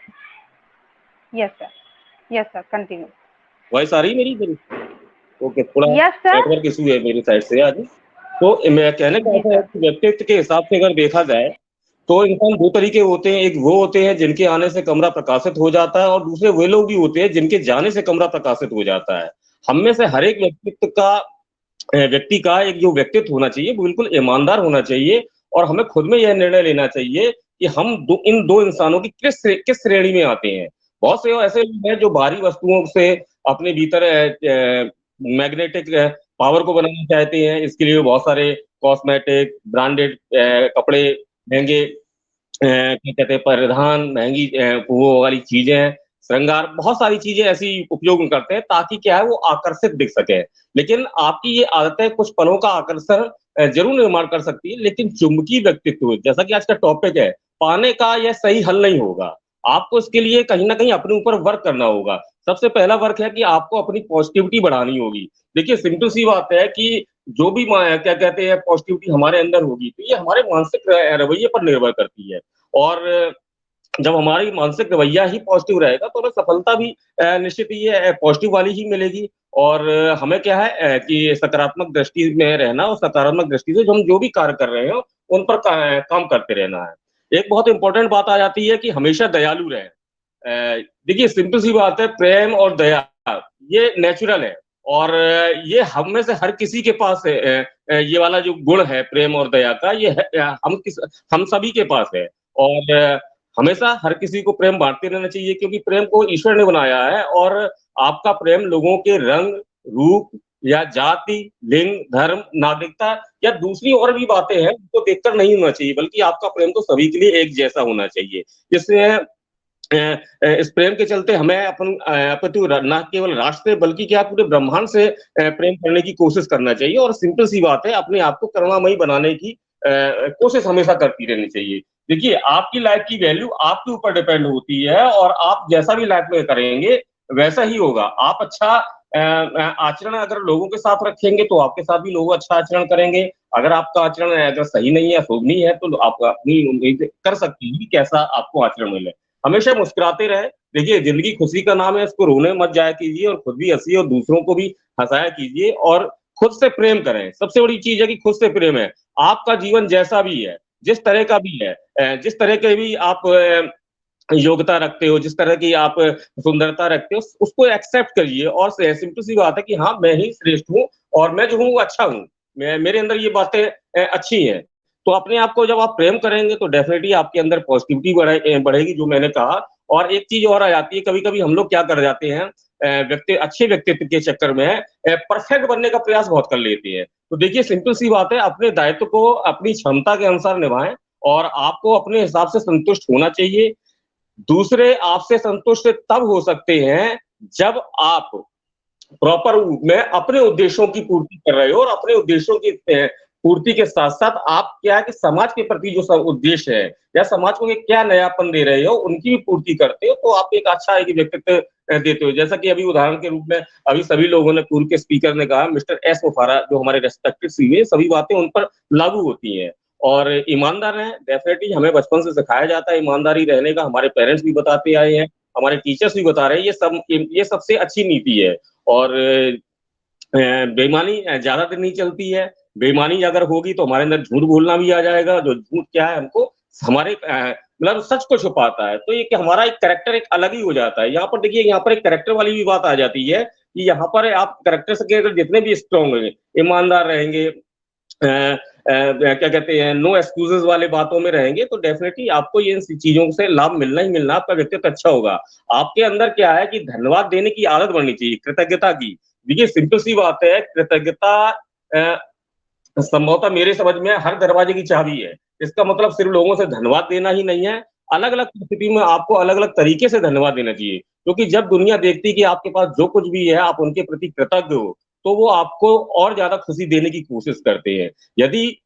Yes sir continue. वॉइस आ रही है मेरी? ओके, थोड़ा यस सर। नेटवर्क इशू है मेरी साइड से आज। तो मैं कहने का अर्थ है कि व्यक्तित्व के हिसाब से अगर देखा जाए तो इंसान दो तरीके होते हैं, एक वो होते हैं जिनके आने से कमरा प्रकाशित हो जाता है और दूसरे वे लोग भी होते हैं जिनके जाने से कमरा प्रकाशित हो जाता है। हम में से हर एक व्यक्ति का एक जो व्यक्तित्व होना चाहिए वो बिल्कुल ईमानदार होना चाहिए और हमें खुद में यह निर्णय लेना चाहिए कि हम इन दो इंसानों की किस श्रेणी में आते हैं। बहुत से ऐसे लोग हैं जो बाहरी वस्तुओं से अपने भीतर मैग्नेटिक पावर को बनाना चाहते हैं। इसके लिए बहुत सारे कॉस्मेटिक, ब्रांडेड कपड़े, महंगे क्या कहते हैं परिधान, महंगी वो वाली चीजें, श्रृंगार, बहुत सारी चीजें ऐसी उपयोग करते हैं ताकि क्या है वो आकर्षित दिख सके। लेकिन आपकी ये आदतें कुछ पलों का आकर्षण जरूर निर्माण कर सकती है, लेकिन चुंबकीय व्यक्तित्व जैसा कि आज का टॉपिक है, पाने का यह सही हल नहीं होगा। आपको इसके लिए कहीं ना कहीं अपने ऊपर वर्क करना होगा। सबसे पहला वर्क है कि आपको अपनी पॉजिटिविटी बढ़ानी होगी। देखिए सिंपल सी बात है कि जो भी क्या कहते हैं पॉजिटिविटी हमारे अंदर होगी तो ये हमारे मानसिक रवैये पर निर्भर करती है। और जब हमारी मानसिक रवैया ही पॉजिटिव रहेगा तो हमें सफलता भी निश्चित ही पॉजिटिव वाली ही मिलेगी। और हमें क्या है कि सकारात्मक दृष्टि में रहना और सकारात्मक दृष्टि से हम जो भी कार्य कर रहे हो उन पर काम करते रहना है। एक बहुत इंपॉर्टेंट बात आ जाती है कि हमेशा दयालु रहें। देखिए सिंपल सी बात है, प्रेम और दया ये नेचुरल है और ये हम में से हर किसी के पास है। ये वाला जो गुण है प्रेम और दया का, ये हम सभी के पास है। और हमेशा हर किसी को प्रेम बांटते रहना चाहिए क्योंकि प्रेम को ईश्वर ने बनाया है और आपका प्रेम लोगों के रंग, रूप या जाति, लिंग, धर्म, नागरिकता या दूसरी और भी बातें हैं उनको देखकर नहीं होना चाहिए, बल्कि आपका प्रेम तो सभी के लिए एक जैसा होना चाहिए। जिससे इस प्रेम के चलते हमें न केवल राष्ट्र से बल्कि क्या पूरे ब्रह्मांड से प्रेम करने की कोशिश करना चाहिए। और सिंपल सी बात है, अपने आप को करुणामयी बनाने की कोशिश हमेशा करती रहनी चाहिए। देखिए आपकी लाइफ की वैल्यू आपके ऊपर डिपेंड होती है और आप जैसा भी लाइफ में करेंगे वैसा ही होगा। आप अच्छा आचरण अगर लोगों के साथ रखेंगे तो आपके साथ भी लोग अच्छा आचरण करेंगे। अगर आपका आचरण अगर सही नहीं है, शोभनीय है, तो आप अपनी उम्मीद कर सकते हैं कि कैसा आपको आचरण मिले। हमेशा मुस्कुराते रहे। देखिए जिंदगी खुशी का नाम है, इसको रोने मत जाया कीजिए और खुद भी हंसिए और दूसरों को भी हंसाया कीजिए और खुद से प्रेम करें। सबसे बड़ी चीज है कि खुद से प्रेम है। आपका जीवन जैसा भी है, जिस तरह का भी है, जिस तरह के भी आप योग्यता रखते हो, जिस तरह की आप सुंदरता रखते हो, उसको एक्सेप्ट करिए। और सिंपल सी बात है कि हाँ मैं ही श्रेष्ठ हूँ और मैं जो हूँ अच्छा हूँ, मेरे अंदर ये बातें अच्छी हैं। तो अपने आप को जब आप प्रेम करेंगे तो डेफिनेटली आपके अंदर पॉजिटिविटी बढ़ेगी, जो मैंने कहा। और एक चीज और आ जाती है, कभी कभी हम लोग क्या कर जाते हैं, अच्छे व्यक्तित्व के चक्कर में परफेक्ट बनने का प्रयास बहुत कर लेते हैं। तो देखिए सिंपल सी बात है, अपने दायित्व को अपनी क्षमता के अनुसार निभाएं और आपको अपने हिसाब से संतुष्ट होना चाहिए। दूसरे आपसे संतुष्ट तब हो सकते हैं जब आप प्रॉपर रूप में अपने उद्देश्यों की पूर्ति कर रहे हो और अपने उद्देश्यों की पूर्ति के साथ साथ आप क्या है कि समाज के प्रति जो सब उद्देश्य है या समाज को क्या नयापन दे रहे हो उनकी भी पूर्ति करते हो, तो आप एक अच्छा एक व्यक्तित्व देते हो। जैसा कि अभी उदाहरण के रूप में अभी सभी लोगों ने, पूर्व के स्पीकर ने कहा, मिस्टर एस मुफारा जो हमारे रेस्पेक्टेड सीए, सभी बातें उन पर लागू होती हैं। और ईमानदार हैं, डेफिनेटली हमें बचपन से सिखाया जाता है ईमानदारी रहने का, हमारे पेरेंट्स भी बताते आए हैं, हमारे टीचर्स भी बता रहे हैं, ये सबसे अच्छी नीति है। और बेईमानी ज्यादा दिन नहीं चलती है। बेईमानी अगर होगी तो हमारे अंदर झूठ बोलना भी आ जाएगा, जो झूठ क्या है हमको हमारे मतलब सच को छुपाता है। तो ये कि हमारा एक कैरेक्टर एक अलग ही हो जाता है। यहाँ पर देखिए, यहाँ पर एक कैरेक्टर वाली भी बात आ जाती है कि यहाँ पर आप कैरेक्टर से अगर जितने भी स्ट्रॉन्ग रहेंगे, ईमानदार रहेंगे, क्या कहते हैं, नो एक्सक्यूजेस वाले बातों में रहेंगे, तो डेफिनेटली आपको ये चीजों से लाभ मिलना ही मिलना, आपका व्यक्तित्व अच्छा होगा। आपके अंदर क्या है कि धन्यवाद देने की आदत बननी चाहिए, कृतज्ञता की। देखिए सिंपल सी बात है, कृतज्ञता संभवतः मेरे समझ में हर दरवाजे की चाबी है। इसका मतलब सिर्फ लोगों से धन्यवाद देना ही नहीं है, अलग अलग परिस्थिति में आपको अलग अलग तरीके से धन्यवाद देना चाहिए। क्योंकि जब दुनिया देखती है कि आपके पास जो कुछ भी है आप उनके प्रति कृतज्ञ हो, तो वो आपको और ज्यादा खुशी देने की कोशिश करते हैं। यदि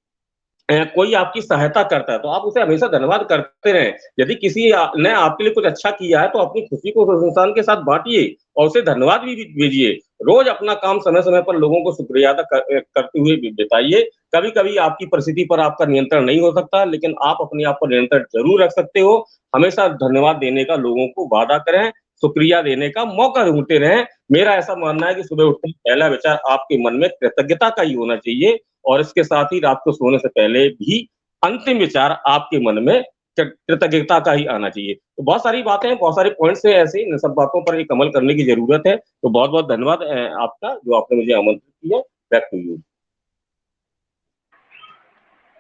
कोई आपकी सहायता करता है तो आप उसे हमेशा धन्यवाद करते रहें। यदि किसी ने आपके लिए कुछ अच्छा किया है तो अपनी खुशी को उस इंसान के साथ बांटिए और उसे धन्यवाद भी भेजिए। रोज अपना काम समय समय पर लोगों को शुक्रिया अदा करते हुए बताइए। कभी कभी आपकी परिस्थिति पर आपका नियंत्रण नहीं हो सकता, लेकिन आप अपने आप पर नियंत्रण जरूर रख सकते हो। हमेशा धन्यवाद देने का लोगों को वादा करें, शुक्रिया देने का मौका ढूंढते रहें। मेरा ऐसा मानना है कि सुबह उठते ही पहला विचार आपके मन में कृतज्ञता का ही होना चाहिए और इसके साथ ही रात को सोने से पहले भी अंतिम विचार आपके मन में कृतज्ञता का ही आना चाहिए। तो बहुत सारी बातें हैं, बहुत सारे पॉइंट्स हैं ऐसे, इन सब बातों पर एक अमल करने की जरूरत है। तो बहुत बहुत धन्यवाद आपका, जो आपने मुझे आमंत्रित किया। Back to you.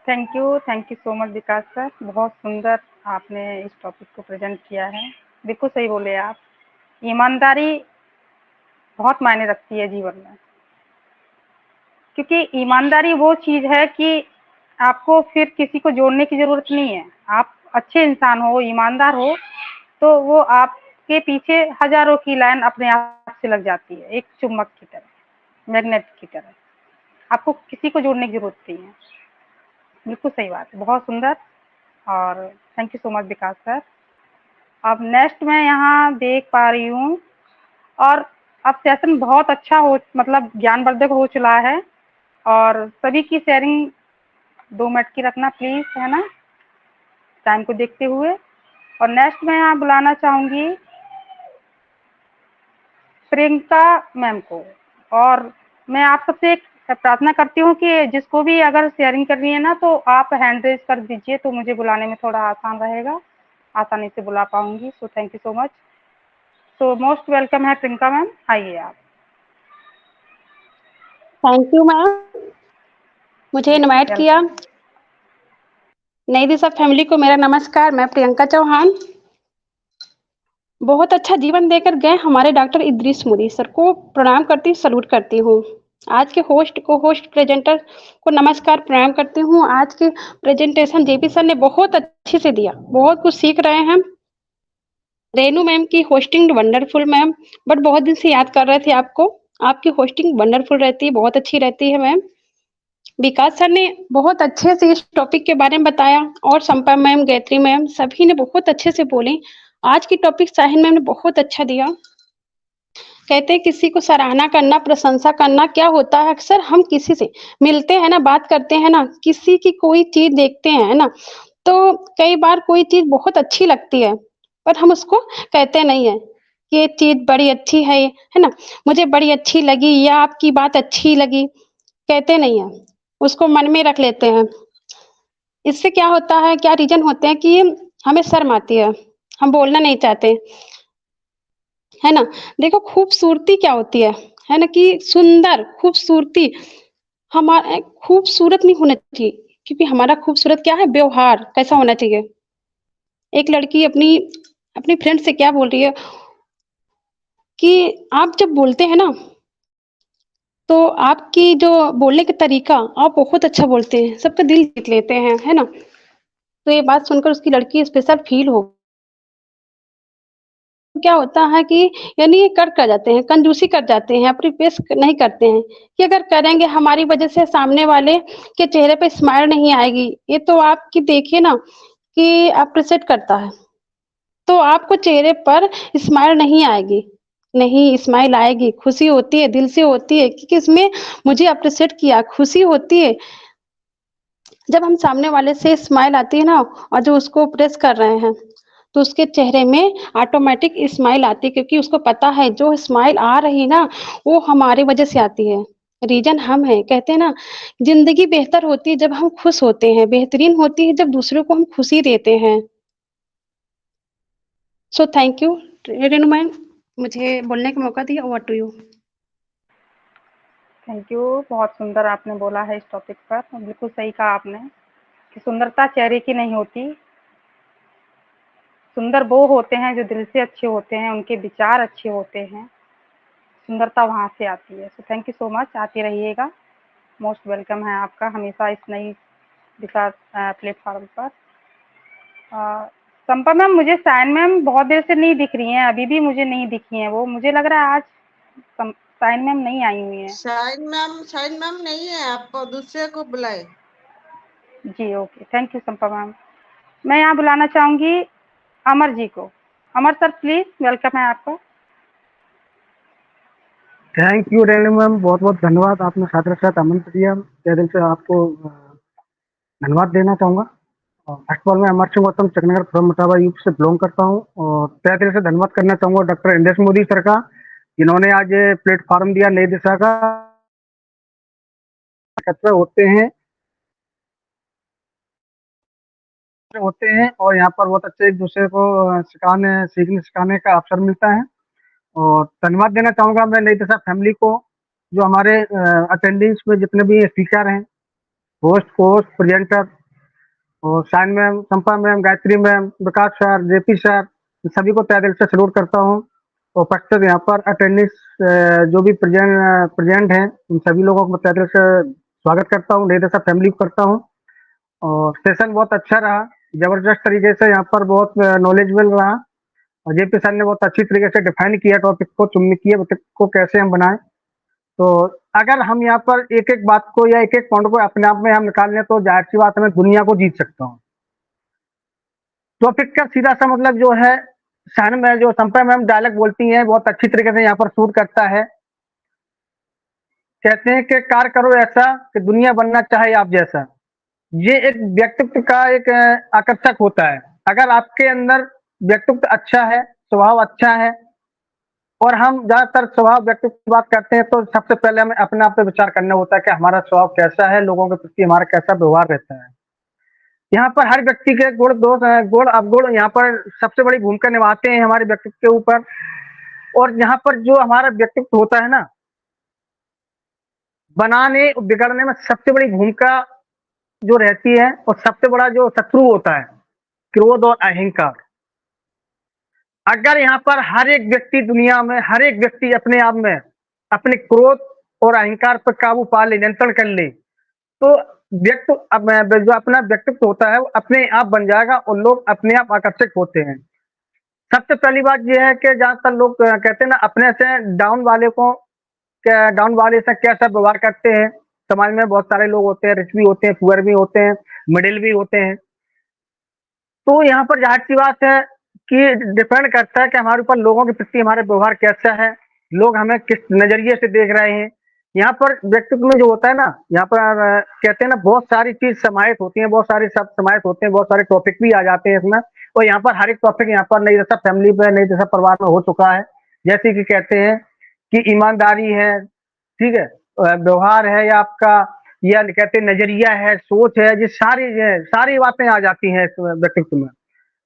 Thank you so much Vikas sir, बहुत सुंदर आपने इस टॉपिक को प्रेजेंट किया है। बिल्कुल सही बोले आप, ईमानदारी बहुत मायने रखती है जीवन में, क्योंकि ईमानदारी वो चीज है कि आपको फिर किसी को जोड़ने की जरूरत नहीं है। आप अच्छे इंसान हो, ईमानदार हो, तो वो आपके पीछे हजारों की लाइन अपने आप से लग जाती है, एक चुम्बक की तरह, मैग्नेट की तरह। आपको किसी को जोड़ने की जरूरत नहीं है। बिल्कुल सही बात है, बहुत सुंदर। और thank you so much Vikas sir. अब नेक्स्ट मैं यहाँ देख पा रही हूँ, और अब सेशन बहुत अच्छा हो, मतलब ज्ञानवर्धक हो चला है, और सभी की शेयरिंग 2 मिनट की रखना प्लीज, है ना, टाइम को देखते हुए। और नेक्स्ट मैं यहाँ बुलाना चाहूंगी प्रियंका मैम को, और मैं आप सबसे एक प्रार्थना करती हूँ कि जिसको भी अगर शेयरिंग करनी है ना, तो आप हैंड रेज कर दीजिए, तो मुझे बुलाने में थोड़ा आसान रहेगा, आसानी से बुला पाऊंगी। सो thank you so much. So most welcome है प्रियंका मैम, आइए आप। थैंक यू मैम, मुझे इनवाइट किया। नई दिशा फैमिली को मेरा नमस्कार। मैं प्रियंका चौहान। बहुत अच्छा जीवन देकर गए हमारे डॉक्टर इद्रिस मोदी सर को प्रणाम करती, सलूट करती हूँ। आज के होस्ट प्रेजेंटर को नमस्कार, प्रणाम करती हूँ। आज के प्रेजेंटेशन जेपी सर ने बहुत अच्छे से दिया, बहुत कुछ सीख रहे हैं। रेनू मैम की होस्टिंग वंडरफुल मैम, बट बहुत दिन से याद कर रहे थे आपको। आपकी होस्टिंग वंडरफुल रहती है, बहुत अच्छी रहती है मैम। विकास सर ने बहुत अच्छे से इस टॉपिक के बारे में बताया, और संपा मैम, गायत्री मैम, सभी ने बहुत अच्छे से बोली। आज की टॉपिक साहिन मैम ने बहुत अच्छा दिया। कहते हैं किसी को सराहना करना, प्रशंसा करना क्या होता है, अक्सर हम किसी से मिलते हैं ना, बात करते हैं ना, किसी की कोई चीज देखते हैं ना, तो कई बार कोई चीज बहुत अच्छी लगती है, पर हम उसको कहते नहीं है कि ये चीज बड़ी अच्छी है ना, मुझे बड़ी अच्छी लगी, या आपकी बात अच्छी लगी, कहते नहीं है, उसको मन में रख लेते हैं। इससे क्या होता है, क्या रीजन होते हैं कि हमें शर्म आती है, हम बोलना नहीं चाहते, है ना। देखो खूबसूरती क्या होती है ना, कि सुंदर खूबसूरती, हमारा खूबसूरत नहीं होना चाहिए, क्योंकि हमारा खूबसूरत क्या है, व्यवहार कैसा होना चाहिए। एक लड़की अपनी अपनी फ्रेंड से क्या बोल रही है कि आप जब बोलते हैं ना, तो आपकी जो बोलने का तरीका, आप बहुत अच्छा बोलते हैं, सबका दिल जीत लेते हैं, है ना। तो ये बात सुनकर उसकी लड़की स्पेशल फील हो, क्या होता है कि यानी ये कर जाते हैं, कंजूसी कर जाते हैं, अपनी पेश नहीं करते हैं कि अगर करेंगे हमारी वजह से सामने वाले के चेहरे पे स्माइल नहीं आएगी। ये तो आपकी देखिए ना कि अप्रिशिएट करता है, तो आपको चेहरे पर स्माइल नहीं आएगी, नहीं स्माइल आएगी, खुशी होती है, दिल से होती है, क्योंकि इसमें मुझे अप्रिशिएट किया, खुशी होती है जब हम सामने वाले से स्माइल आती है ना, और जो उसको प्रेस कर रहे हैं, तो उसके चेहरे में ऑटोमेटिक स्माइल आती है, क्योंकि उसको पता है जो स्माइल आ रही है ना, वो हमारी वजह से आती है, रीजन हम हैं। कहते हैं ना, जिंदगी बेहतर होती है जब हम खुश होते हैं, बेहतरीन होती है जब दूसरों को हम खुशी देते हैं। So thank you Renu ma'am, मुझे बोलने का मौका दिया। Over to you. Thank you, बहुत सुंदर आपने बोला है इस टॉपिक पर। बिल्कुल सही कहा आपने कि सुंदरता चेहरे की नहीं होती, सुंदर वो होते हैं जो दिल से अच्छे होते हैं, उनके विचार अच्छे होते हैं, सुंदरता वहाँ से आती है। सो थैंक यू सो मच, आते रहिएगा, मोस्ट वेलकम है आपका हमेशा इस नई दिशा प्लेटफॉर्म पर। संपा मैम, मुझे साइन मैम बहुत देर से नहीं दिख रही हैं, अभी भी मुझे नहीं दिखी हैं वो, मुझे लग रहा है आज साइन मैम नहीं आई हुई हैं। साइन मैम नहीं है, आप दूसरे को बुलाए। जी okay, thank you Sampa ma'am. मैं यहाँ बुलाना चाहूंगी अमर जी को। अमर सर प्लीज, वेलकम है आपका। थैंक यू रेनू मैम, बहुत बहुत धन्यवाद, आपने छात्र साथ आमंत्रित दिया, तहे दिल से आपको धन्यवाद देना चाहूँगा। फर्स्ट ऑफ ऑल मैं अमर सिंह गौतम चकनगर फ्रॉम मटावा यूपी से बिलोंग करता हूँ, और तहे दिल से धन्यवाद करना चाहूँगा डॉक्टर इंद्रेश मोदी सर का, जिन्होंने आज ये प्लेटफॉर्म दिया नई दिशा का। एकत्र होते हैं और यहाँ पर बहुत अच्छे एक दूसरे को सीखने सिखाने का अवसर मिलता है। और धन्यवाद देना चाहूँगा मैं नई दिशा फैमिली को, जो हमारे अटेंडेंस में जितने भी स्पीकर हैं, होस्ट प्रेजेंटर और शाइन मैम, चंपा ma'am, Gayatri ma'am, Vikas sir, JP sir, सभी को तहे दिल से सैल्यूट करता हूँ। और उपस्थित यहाँ पर अटेंडेंस जो भी प्रेजेंट हैं, उन सभी लोगों को तहे दिल से स्वागत करता हूँ, नई दिशा फैमिली को करता हूँ। और सेशन बहुत अच्छा रहा, जबरदस्त तरीके से यहाँ पर बहुत नॉलेजेबल रहा। और जेपी सर ने बहुत अच्छी तरीके से डिफाइन किया टॉपिक को, टॉपिक को कैसे हम बनाएं। तो अगर हम यहाँ पर एक एक बात को या एक एक पॉइंट को अपने आप में हम निकाल लें तो जाहिर सी बात है मैं दुनिया को जीत सकता हूँ। टॉपिक का सीधा सा मतलब जो है, शायन में जो संपा मैम डायलॉग बोलती हैं बहुत अच्छी तरीके से यहाँ पर शूट करता है। कहते हैं कि कार्य करो ऐसा कि दुनिया बनना चाहे आप जैसा। ये एक व्यक्तित्व का एक आकर्षक होता है। अगर आपके अंदर व्यक्तित्व अच्छा है, स्वभाव अच्छा है, और हम ज्यादातर स्वभाव व्यक्तित्व की बात करते हैं तो सबसे पहले हमें अपने आप पे विचार करना होता है कि हमारा स्वभाव कैसा है, लोगों के प्रति हमारा कैसा व्यवहार रहता है। यहाँ पर हर व्यक्ति के गुण अवगुण यहाँ पर सबसे बड़ी भूमिका निभाते हैं हमारे व्यक्तित्व के ऊपर। और यहाँ पर जो हमारा व्यक्तित्व होता है ना, बनाने बिगड़ने में सबसे बड़ी भूमिका जो रहती है, और सबसे बड़ा जो शत्रु होता है, क्रोध और अहंकार। अगर यहाँ पर हर एक व्यक्ति दुनिया में, हर एक व्यक्ति अपने आप में अपने क्रोध और अहंकार पर काबू पा ले, नियंत्रण कर ले, तो जो अपना व्यक्तित्व होता है वो अपने आप बन जाएगा और लोग अपने आप आकर्षक होते हैं। सबसे पहली बात यह है कि ज्यादातर लोग कहते हैं ना, अपने से डाउन वाले से कैसा व्यवहार करते हैं। समाज में बहुत सारे लोग होते हैं, रिच भी होते हैं, पुअर भी होते हैं, मिडिल भी होते हैं। तो यहाँ पर जाहिर सी बात है कि डिपेंड करता है कि हमारे ऊपर लोगों के प्रति हमारा व्यवहार कैसा है, लोग हमें किस नजरिए से देख रहे हैं। यहाँ पर व्यक्तित्व में जो होता है ना, यहाँ पर कहते हैं ना, बहुत सारी चीज समाहित होती है, बहुत सारे शब्द समाहित होते हैं, बहुत सारे टॉपिक भी आ जाते हैं इसमें। और यहाँ पर हर एक टॉपिक यहाँ पर नई दिशा फैमिली पे, नई दिशा परिवार में हो चुका है। जैसे कि कहते हैं कि ईमानदारी है, ठीक है, व्यवहार है, या आपका या कहते हैं नजरिया है, सोच है, ये सारी बातें आ जाती हैं इस व्यक्तित्व में।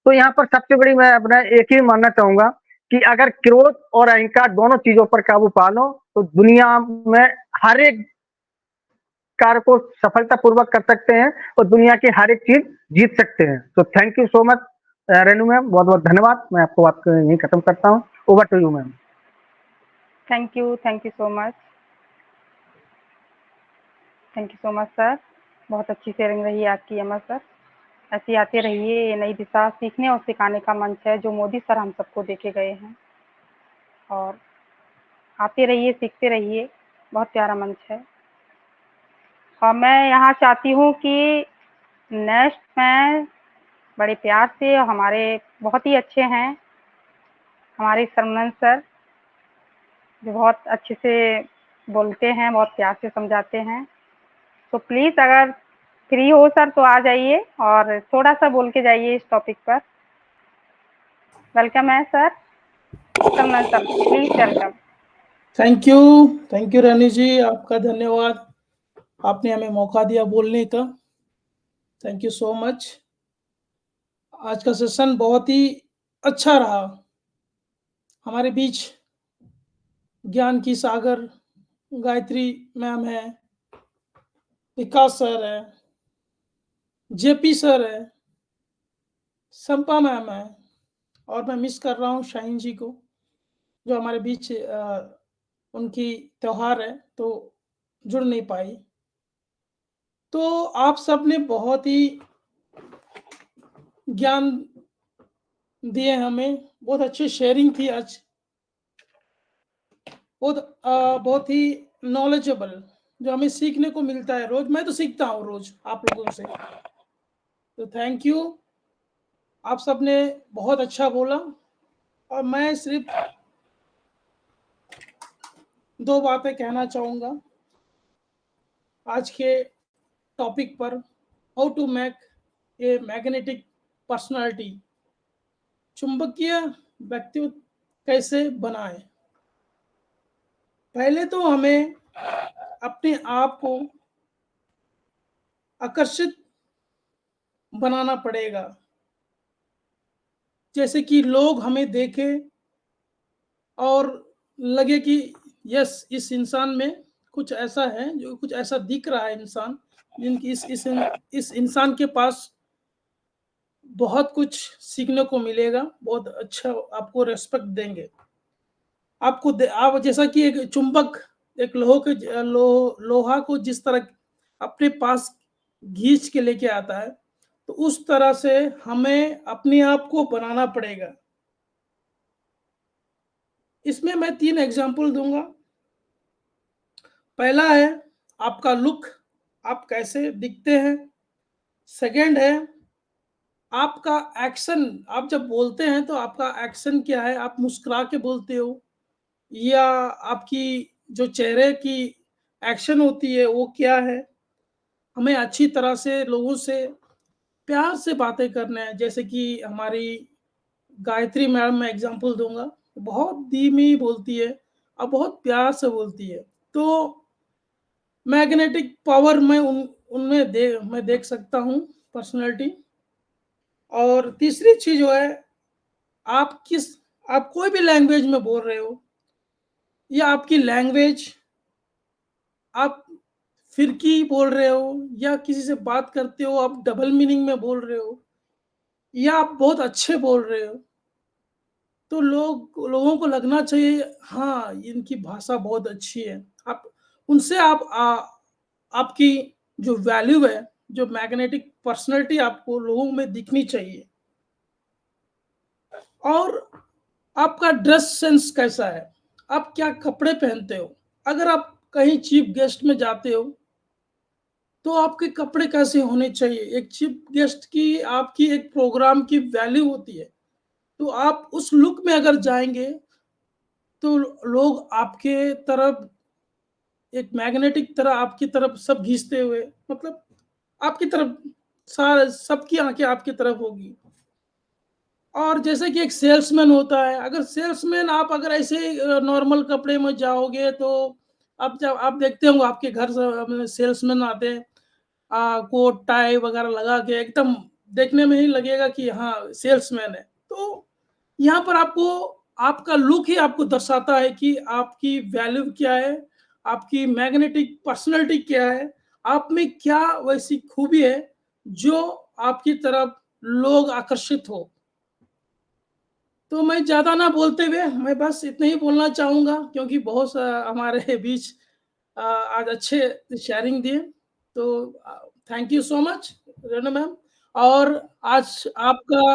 तो यहाँ पर सबसे बड़ी मैं अपना एक ही मानना चाहूंगा कि अगर क्रोध और अहंकार दोनों चीजों पर काबू पा लो तो दुनिया में हर एक कार्य को सफलतापूर्वक कर सकते हैं और दुनिया की हर एक चीज जीत सकते हैं। तो thank you so much Renu ma'am, बहुत बहुत धन्यवाद। मैं आपको बात यहीं खत्म करता हूँ। Over to you ma'am. Thank you so much. Thank you so much sir, बहुत अच्छी शेयरिंग रही आपकी अमर सर। ऐसे आते रहिए, ये नई दिशा सीखने और सिखाने का मंच है जो मोदी सर हम सबको देके गए हैं, और आते रहिए, सीखते रहिए, बहुत प्यारा मंच है। और मैं यहाँ चाहती हूँ कि नेक्स्ट में बड़े प्यार से, हमारे बहुत ही अच्छे हैं हमारे सरमन सर, जो बहुत अच्छे से बोलते हैं, बहुत प्यार से समझाते हैं। तो प्लीज़ अगर फ्री हो सर तो आ जाइए और थोड़ा सा बोल के जाइए इस टॉपिक पर। वेलकम है sir, Sarman sir, please welcome. Thank you Rani ji, आपका धन्यवाद, आपने हमें मौका दिया बोलने का। Thank you so much. आज का सेशन बहुत ही अच्छा रहा। हमारे बीच ज्ञान की सागर गायत्री मैम है, विकास सर है, जेपी सर है, संपा मैम है, और मैं मिस कर रहा हूँ शाहीन जी को, जो हमारे बीच उनकी त्योहार है तो जुड़ नहीं पाई। तो आप सब ने बहुत ही ज्ञान दिए हमें, बहुत अच्छी शेयरिंग थी आज, बहुत ही नॉलेजेबल, जो हमें सीखने को मिलता है रोज। मैं तो सीखता हूँ रोज आप लोगों से। तो थैंक यू, आप सब ने बहुत अच्छा बोला। और मैं सिर्फ 2 बातें कहना चाहूँगा आज के टॉपिक पर, how to make a magnetic personality, चुंबकीय व्यक्तित्व कैसे बनाए। पहले तो हमें अपने आप को आकर्षित बनाना पड़ेगा, जैसे कि लोग हमें देखें और लगे कि यस, इस इंसान में कुछ ऐसा है, जो कुछ ऐसा दिख रहा है इंसान, जिनकी इस इंसान के पास बहुत कुछ सीखने को मिलेगा, बहुत अच्छा आपको रेस्पेक्ट देंगे। आप जैसा कि एक चुंबक एक लोहा को जिस तरह अपने पास खींच के लेके आता है, तो उस तरह से हमें अपने आप को बनाना पड़ेगा। इसमें मैं 3 एग्जांपल दूंगा। पहला है आपका लुक, आप कैसे दिखते हैं। सेकंड है आपका एक्शन, आप जब बोलते हैं तो आपका एक्शन क्या है, आप मुस्कुरा के बोलते हो या आपकी जो चेहरे की एक्शन होती है वो क्या है। हमें अच्छी तरह से लोगों से प्यार से बातें करना है, जैसे कि हमारी गायत्री मैडम, मैं एग्जांपल दूंगा, बहुत धीमी बोलती है और बहुत प्यार से बोलती है, तो मैग्नेटिक पावर मैं उनमें मैं देख सकता हूँ, पर्सनालिटी। और तीसरी चीज जो है, आप कोई भी लैंग्वेज में बोल रहे हो या आपकी लैंग्वेज, आप फिरकी बोल रहे हो या किसी से बात करते हो आप डबल मीनिंग में बोल रहे हो या आप बहुत अच्छे बोल रहे हो, तो लोगों को लगना चाहिए हाँ, इनकी भाषा बहुत अच्छी है। आप उनसे आपकी जो वैल्यू है, जो मैग्नेटिक पर्सनैलिटी आपको लोगों में दिखनी चाहिए। और आपका ड्रेस सेंस कैसा है, आप क्या कपड़े पहनते हो। अगर आप कहीं चीफ गेस्ट में जाते हो तो आपके कपड़े कैसे होने चाहिए। एक चीफ गेस्ट की, आपकी एक प्रोग्राम की वैल्यू होती है, तो आप उस लुक में अगर जाएंगे तो लोग आपके तरफ एक मैग्नेटिक तरह आपकी तरफ सब खींचते हुए, मतलब आपकी तरफ सारे सबकी आंखें आपकी तरफ होगी। और जैसे कि एक सेल्समैन होता है, अगर सेल्समैन आप अगर ऐसे नॉर्मल कपड़े में जाओगे तो जब आप देखते होंगे आपके घर से सेल्समैन आते हैं, कोट टाई वगैरह लगा के, एकदम देखने में ही लगेगा कि हाँ सेल्समैन है। तो यहाँ पर आपको आपका लुक ही आपको दर्शाता है कि आपकी वैल्यू क्या है, आपकी मैग्नेटिक पर्सनैलिटी क्या है, आप में क्या वैसी खूबी है जो आपकी तरफ लोग आकर्षित हो। तो मैं ज्यादा ना बोलते हुए मैं बस इतना ही बोलना चाहूंगा, क्योंकि बहुत हमारे बीच आज अच्छे शेयरिंग दिए, तो thank you so much Renu ma'am. और आज आपका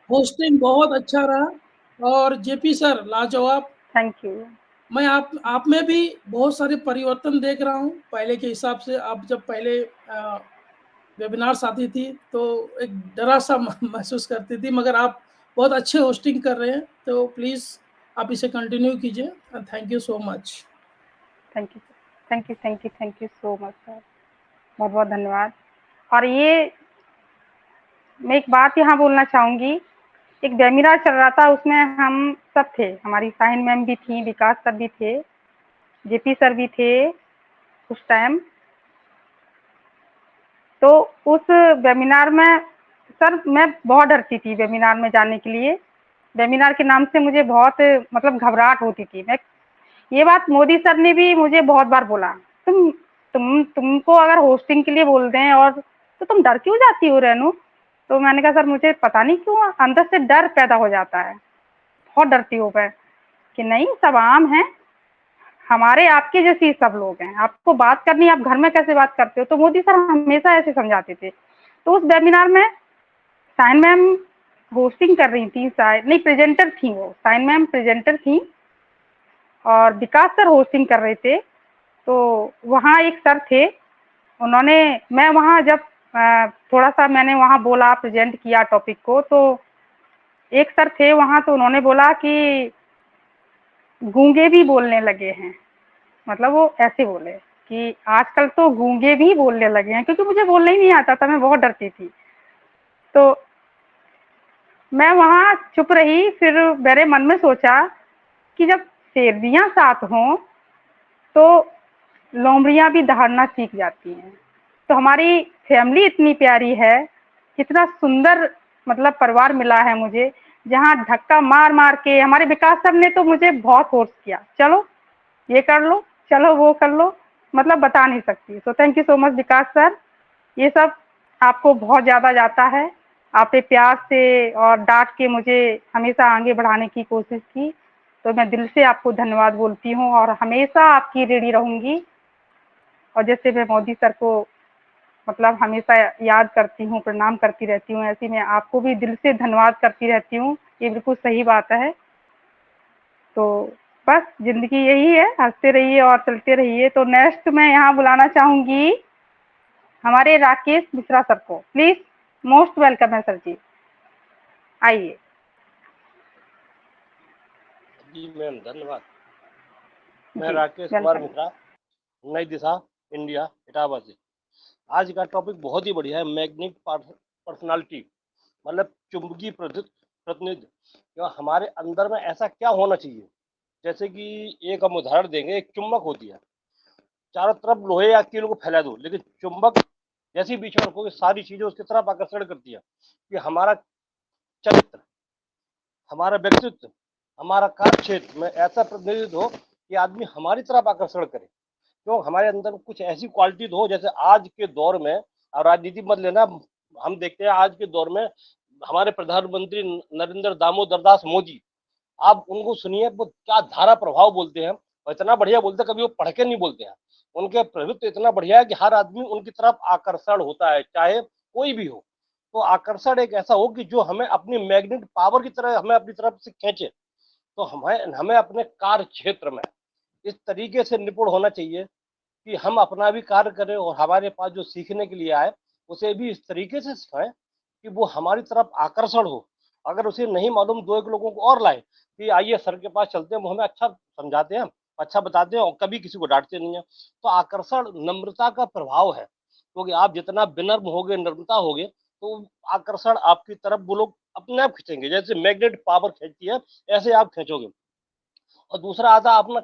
होस्टिंग बहुत अच्छा रहा और जेपी सर लाजवाब। Thank you. मैं आप में भी बहुत सारे परिवर्तन देख रहा हूँ पहले के हिसाब से। आप जब पहले वेबिनार्स आती थी तो एक डरा सा महसूस करती थी, मगर आप बहुत अच्छे होस्टिंग कर रहे हैं, तो प्लीज आप इसे कंटिन्यू कीजिए। Thank you so much. Thank you thank you thank you thank you so much sir, बहुत बहुत धन्यवाद। और ये मैं एक बात यहाँ बोलना चाहूंगी, एक वेबिनार चल रहा था, उसमें हम सब थे, हमारी साहिन मैम भी थी, विकास सर भी थे, जेपी सर भी थे उस टाइम। तो उस वेबिनार में सर मैं बहुत डरती थी वेबिनार में जाने के लिए। वेबिनार के नाम से मुझे बहुत मतलब घबराहट होती थी। मैं ये बात मोदी सर ने भी मुझे बहुत बार बोला, तुमको अगर होस्टिंग के लिए बोल दें और तो तुम डर क्यों जाती हो रेनू। तो मैंने कहा सर मुझे पता नहीं क्यों अंदर से डर पैदा हो जाता है, बहुत डरती हूँ मैं कि नहीं सब आम है, हमारे आपके जैसे सब लोग हैं, आपको बात करनी, आप घर में कैसे बात करते हो। तो मोदी सर हमेशा ऐसे समझाते थे। तो उस वेबिनार में साइन मैम होस्टिंग कर रही थी, शायद नहीं प्रेजेंटर थी, वो साइन मैम प्रेजेंटर थी और विकास सर होस्टिंग कर रहे थे। तो वहाँ एक सर थे, उन्होंने, मैं वहाँ जब थोड़ा सा मैंने वहाँ बोला, प्रेजेंट किया टॉपिक को, तो एक सर थे वहाँ, तो उन्होंने बोला कि गूंगे भी बोलने लगे हैं, मतलब वो ऐसे बोले कि आजकल तो गूंगे भी बोलने लगे हैं, क्योंकि मुझे बोलना ही नहीं आता था, मैं बहुत डरती थी। तो मैं वहाँ चुप रही। फिर मेरे मन में सोचा कि जब शेरनियाँ साथ हों तो लोमड़ियाँ भी दहाड़ना सीख जाती हैं। तो हमारी फैमिली इतनी प्यारी है, कितना सुंदर मतलब परिवार मिला है मुझे, जहाँ धक्का मार मार के हमारे विकास सर ने तो मुझे बहुत फोर्स किया, चलो ये कर लो, चलो वो कर लो, मतलब बता नहीं सकती। सो thank you so much Vikas sir, ये सब आपको बहुत ज़्यादा जाता है, आपने प्यार से और डांट के मुझे हमेशा आगे बढ़ाने की कोशिश की, तो मैं दिल से आपको धन्यवाद बोलती हूँ और हमेशा आपकी रेडी रहूँगी। और जैसे मैं मोदी सर को मतलब हमेशा याद करती हूँ, प्रणाम करती रहती हूँ, ऐसे मैं आपको भी दिल से धन्यवाद करती रहती हूँ, ये बिल्कुल सही बात है। तो बस जिंदगी यही है, हंसते रहिए और चलते रहिए। तो नेक्स्ट मैं यहाँ बुलाना चाहूंगी हमारे राकेश मिश्रा सर को, प्लीज, मोस्ट वेलकम है सर जी, आइए। जी मैम, धन्यवाद। मैं राकेश कुमार मिश्रा, नई दिशा, इंडिया, इटावा से। आज का टॉपिक बहुत ही बढ़िया है, मैग्नेटिक पर्सनालिटी, मतलब चुंबकीय प्रतिनिधि। हमारे अंदर में ऐसा क्या होना चाहिए, जैसे कि एक हम उदाहरण देंगे, एक चुंबक होती है, चारों तरफ लोहे या कील को फैला दो, लेकिन चुंबक जैसी बीच में रखोगे सारी चीजें उसकी तरफ आकर्षण करती है। कि हमारा चरित्र, हमारा व्यक्तित्व, हमारा कार्य क्षेत्र में ऐसा प्रतिनिधित्व हो कि आदमी हमारी तरफ आकर्षण करे। क्यों? हमारे अंदर कुछ ऐसी क्वालिटी हो, जैसे आज के दौर में, और राजनीति मत लेना, हम देखते हैं आज के दौर में हमारे प्रधानमंत्री नरेंद्र दामोदर दास मोदी, आप उनको सुनिए, वो क्या धारा प्रभाव बोलते हैं, और इतना बढ़िया बोलते हैं, कभी वो पढ़ के नहीं बोलते हैं। उनके प्रभुत्व इतना बढ़िया है कि हर आदमी उनकी तरफ आकर्षण होता है, चाहे कोई भी हो। तो आकर्षण एक ऐसा हो कि जो हमें अपनी मैग्नेट पावर की तरह हमें अपनी तरफ से खींचे। तो हमें अपने कार्य क्षेत्र में इस तरीके से निपुण होना चाहिए कि हम अपना भी कार्य करें और हमारे पास जो सीखने के लिए आए उसे भी इस तरीके से सिखाएं कि वो हमारी तरफ आकर्षण हो। अगर उसे नहीं मालूम, दो एक लोगों को और लाए कि आइए सर के पास चलते हैं, वो हमें अच्छा समझाते हैं, अच्छा बताते हैं और कभी किसी को डांटते नहीं है। तो आकर्षण नम्रता का प्रभाव है, क्योंकि आप जितना विनम्र होगे, नम्रता होगे, तो आकर्षण आपकी तरफ वो लोग अपने आप खींचेंगे, जैसे मैग्नेट पावर खींचती है ऐसे आप खींचोगे। और दूसरा आता है अपना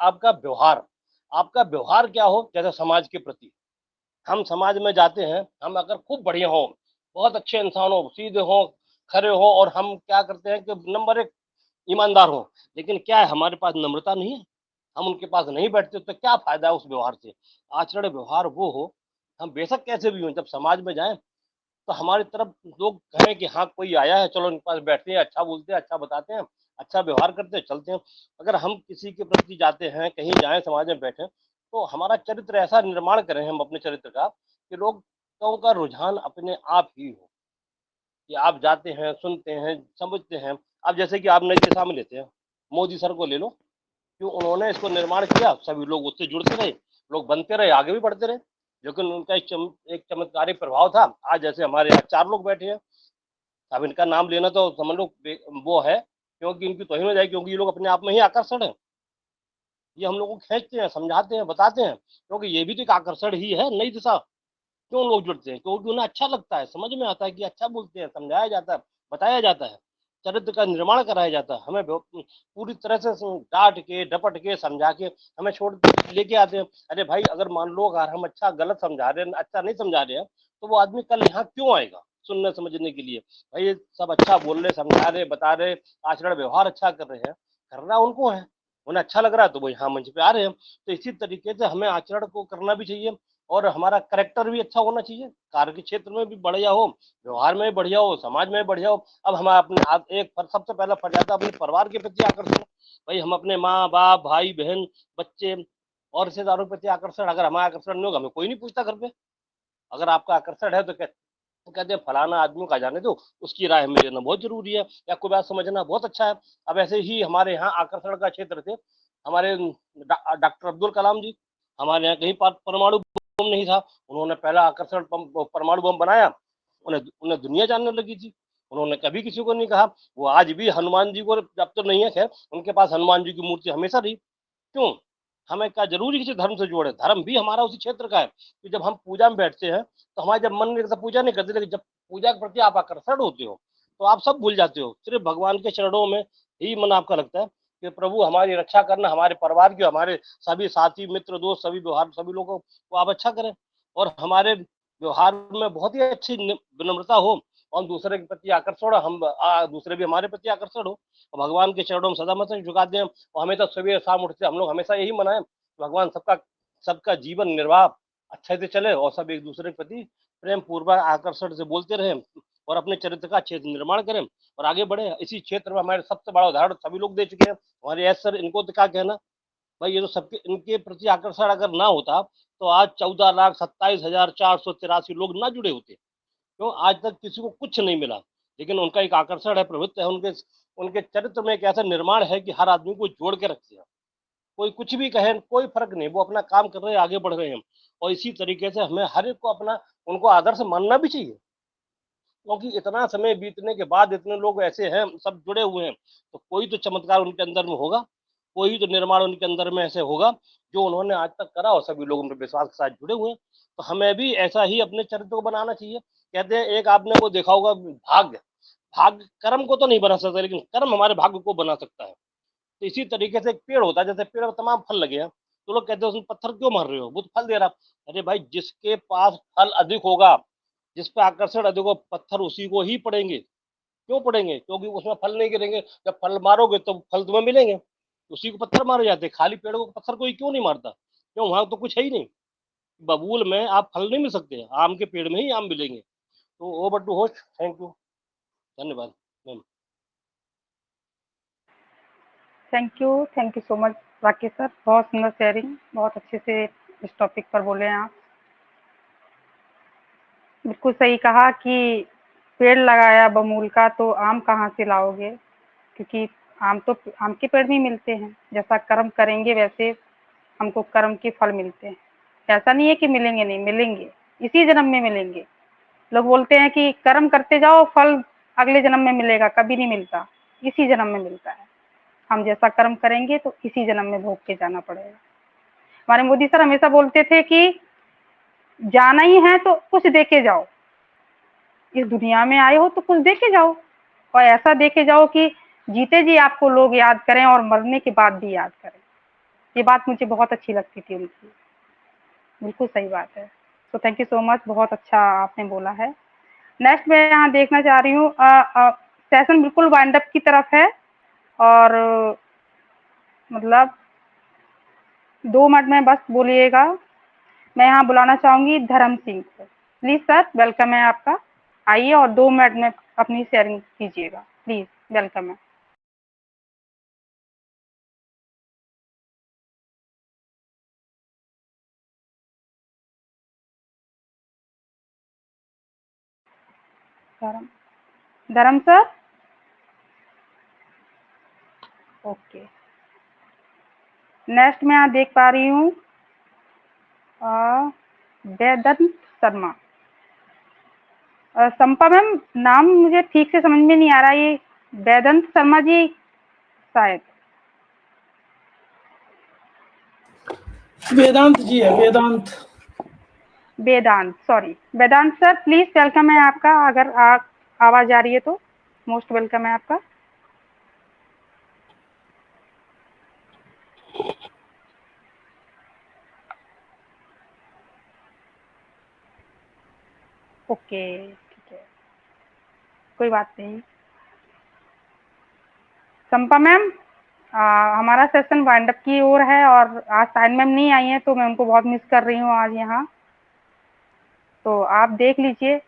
आपका व्यवहार। आपका व्यवहार क्या हो, जैसे समाज के प्रति हम समाज में जाते हैं, हम अगर खूब बढ़िया हो, बहुत अच्छे इंसान हो, सीधे हो, खरे हो, और हम क्या करते हैं कि नंबर एक ईमानदार हो, लेकिन क्या है हमारे पास नम्रता नहीं है, हम उनके पास नहीं बैठते, तो क्या फायदा है उस व्यवहार से। आचरण व्यवहार वो हो, हम बेशक कैसे भी हो, जब समाज में जाएं तो हमारी तरफ लोग कहें कि हाँ कोई आया है, चलो उनके पास बैठते हैं, अच्छा बोलते हैं, अच्छा बताते हैं, अच्छा व्यवहार करते हैं, चलते हैं। अगर हम किसी के प्रति जाते हैं, कहीं जाएं, समाज में बैठे, तो हमारा चरित्र ऐसा निर्माण करें हम अपने चरित्र का कि लोगों का रुझान अपने आप ही हो, कि आप जाते हैं, सुनते हैं, समझते हैं। अब जैसे कि आप नई दिशा में लेते हैं, मोदी सर को ले लो, क्यों उन्होंने इसको निर्माण किया, सभी लोग उससे जुड़ते रहे, लोग बनते रहे, आगे भी बढ़ते रहे, लेकिन उनका एक चमत्कारिक प्रभाव था। आज जैसे हमारे यहाँ 4 लोग बैठे हैं, अब इनका नाम लेना तो समझ लो वो है, क्योंकि इनकी तोहिन हो जाएगी, क्योंकि ये लोग अपने आप में ही आकर्षण है। ये हम लोग को खींचते हैं, समझाते हैं, बताते हैं, क्योंकि ये भी तो एक आकर्षण ही है, नई दिशा। क्यों लोग जुड़ते हैं? क्योंकि उन्हें अच्छा लगता है, समझ में आता है कि अच्छा बोलते हैं, समझाया जाता है, बताया जाता है, चरित्र का निर्माण कराया जाता है। हमें पूरी तरह से डांट के, डपट के, समझा के हमें छोड़ लेके आते हैं। अरे भाई, अगर मान लो अगर हम अच्छा गलत समझा रहे हैं, अच्छा नहीं समझा रहे हैं, तो वो आदमी कल यहाँ क्यों आएगा सुनने समझने के लिए? भाई ये सब अच्छा बोल रहे, समझा रहे, बता रहे, आचरण व्यवहार अच्छा कर रहे हैं, करना उनको है, उन्हें अच्छा लग रहा है तो वो यहाँ मंच पे आ रहे हैं। तो इसी तरीके से हमें आचरण को करना भी चाहिए, और हमारा करेक्टर भी अच्छा होना चाहिए, कार्य के क्षेत्र में भी बढ़िया हो, व्यवहार में भी बढ़िया हो, समाज में भी बढ़िया हो। अब हम अपने एक सबसे पहला फर्ज आता है अपने परिवार के प्रति आकर्षण। भाई हम अपने माँ बाप, भाई बहन, बच्चे और रिश्तेदारों के प्रति आकर्षण, अगर हमारा आकर्षण नहीं होगा, हमें कोई नहीं पूछता घर पे। अगर आपका आकर्षण है तो कहते हैं फलाना आदमी का जाने दो, उसकी राय हमें लेना बहुत जरूरी है, या कोई बात समझना बहुत अच्छा है। अब ऐसे ही हमारे यहाँ आकर्षण का क्षेत्र थे हमारे डॉक्टर अब्दुल कलाम जी। हमारे यहाँ कहीं परमाणु बम नहीं था, उन्होंने पहला आकर्षण परमाणु बम बनाया, उन्हें दुनिया जानने लगी थी। उन्होंने कभी किसी को नहीं कहा। वो आज भी हनुमान जी को, जब तो नहीं है खैर, उनके पास हनुमान जी की मूर्ति हमेशा रही। क्यों? हमें क्या जरूरी किसी धर्म से जोड़े, धर्म भी हमारा उसी क्षेत्र का है कि जब हम पूजा में बैठते हैं तो हमारे जब मन नहीं करता पूजा नहीं करते, लेकिन जब पूजा के प्रति आप आकर्षण होते हो तो आप सब भूल जाते हो, सिर्फ भगवान के चरणों में ही मन आपका लगता है कि प्रभु हमारी रक्षा करना, हमारे परिवार की, हमारे सभी साथी मित्र दोस्त सभी व्यवहार सभी लोगों को आप अच्छा करें। और हमारे व्यवहार में बहुत ही अच्छी विनम्रता हो और दूसरे के प्रति आकर्षण, हम दूसरे भी हमारे प्रति आकर्षण हो और भगवान के चरणों में सदा मस्तक झुका दें। और हमें तो सुबह शाम उठते हम लोग हमेशा यही मनाएं, भगवान सबका जीवन निर्वाह अच्छे से चले और सब एक दूसरे के प्रति प्रेम पूर्वक आकर्षण से बोलते रहें और अपने चरित्र का अच्छे से निर्माण करें और आगे बढ़े। इसी क्षेत्र में हमारे सबसे बड़ा उदाहरण सभी लोग दे चुके हैं, हमारे एस सर, इनको तो क्या कहना भाई, ये तो सबके इनके प्रति आकर्षण अगर ना होता तो आज 14,27,483 लोग ना जुड़े होते। क्यों? आज तक किसी को कुछ नहीं मिला, लेकिन उनका एक आकर्षण है, प्रवृत्ति है, उनके चरित्र में एक ऐसा निर्माण है कि हर आदमी को जोड़ के रखते हैं। कोई कुछ भी कहे, कोई फर्क नहीं, वो अपना काम कर रहे हैं, आगे बढ़ रहे हैं। और इसी तरीके से हमें हर एक को उनको आदर्श मानना भी चाहिए, क्योंकि इतना समय बीतने के बाद इतने लोग ऐसे हैं, सब जुड़े हुए हैं, तो कोई तो चमत्कार उनके अंदर में होगा, कोई तो निर्माण उनके अंदर में ऐसे होगा जो उन्होंने आज तक करा और सभी लोग उनके विश्वास के साथ जुड़े हुए हैं। तो हमें भी ऐसा ही अपने चरित्र को बनाना चाहिए। कहते हैं, एक आपने वो देखा होगा, भाग्य कर्म को तो नहीं बना सकता, लेकिन कर्म हमारे भाग्य को बना सकता है। तो इसी तरीके से एक पेड़ होता है, जैसे पेड़ में तमाम फल लगे हैं, तो लोग कहते हैं उसमें पत्थर क्यों मार रहे हो, वो तो फल दे रहा। अरे भाई, जिसके पास फल अधिक होगा, जिस पे आकर्षण अधिक हो, पत्थर उसी को ही पड़ेंगे। क्यों पड़ेंगे? क्योंकि उसमें फल नहीं गिरेंगे। जब फल मारोगे तो फल तुम्हें मिलेंगे, उसी को पत्थर मारे जाते। खाली पेड़ को पत्थर कोई क्यों नहीं मारता? क्यों? वहां तो कुछ है ही नहीं। बबूल में आप फल नहीं मिल सकते, आम के पेड़ में ही आम मिलेंगे। तो over to host, thank you, धन्यवाद ma'am. Thank you so much Rakesh sir, बहुत सुंदर शेयरिंग, बहुत अच्छे से इस टॉपिक पर बोले हैं आप। बिल्कुल सही कहा कि पेड़ लगाया बमूल का तो आम कहाँ से लाओगे, क्योंकि आम के पेड़ भी मिलते हैं। जैसा कर्म करेंगे वैसे हमको कर्म के फल मिलते हैं। ऐसा नहीं है कि मिलेंगे नहीं, मिलेंगे, इसी जन्म में मिलेंगे। लोग बोलते हैं कि कर्म करते जाओ, फल अगले जन्म में मिलेगा, कभी नहीं मिलता, इसी जन्म में मिलता है। हम जैसा कर्म करेंगे तो इसी जन्म में भोग के जाना पड़ेगा। हमारे मोदी सर हमेशा बोलते थे कि जाना ही है तो कुछ दे के जाओ, इस दुनिया में आए हो तो कुछ दे के जाओ, और ऐसा दे के जाओ कि जीते जी आपको लोग याद करें और मरने के बाद भी याद करें। ये बात मुझे बहुत अच्छी लगती थी उनकी, बिल्कुल सही बात है। तो थैंक यू सो मच, बहुत अच्छा आपने बोला है। नेक्स्ट मैं यहाँ देखना चाह रही हूँ, सेशन बिल्कुल वाइंड अप की तरफ है और मतलब 2 मिनट में बस बोलिएगा। मैं यहाँ बुलाना चाहूंगी धर्म सिंह को। प्लीज सर, वेलकम है आपका, आइए और 2 मिनट में अपनी शेयरिंग कीजिएगा, प्लीज, वेलकम है। धर्म सर, ओके। नेक्स्ट मैं यहाँ देख पा रही हूँ वेदांत शर्मा। संपा मैम, नाम मुझे ठीक से समझ में नहीं आ रहा, ये वेदांत शर्मा जी शायद? वेदांत जी है, Vedant, sorry, Vedant sir please welcome है आपका, अगर आवाज आ रही है तो मोस्ट वेलकम है आपका। ओके, ठीक है, कोई बात नहीं। संपा मैम, हमारा सेशन वाइंड अप की ओर है और आज साइन मैम नहीं आई हैं तो मैं उनको बहुत मिस कर रही हूँ आज यहाँ, तो आप देख लीजिए।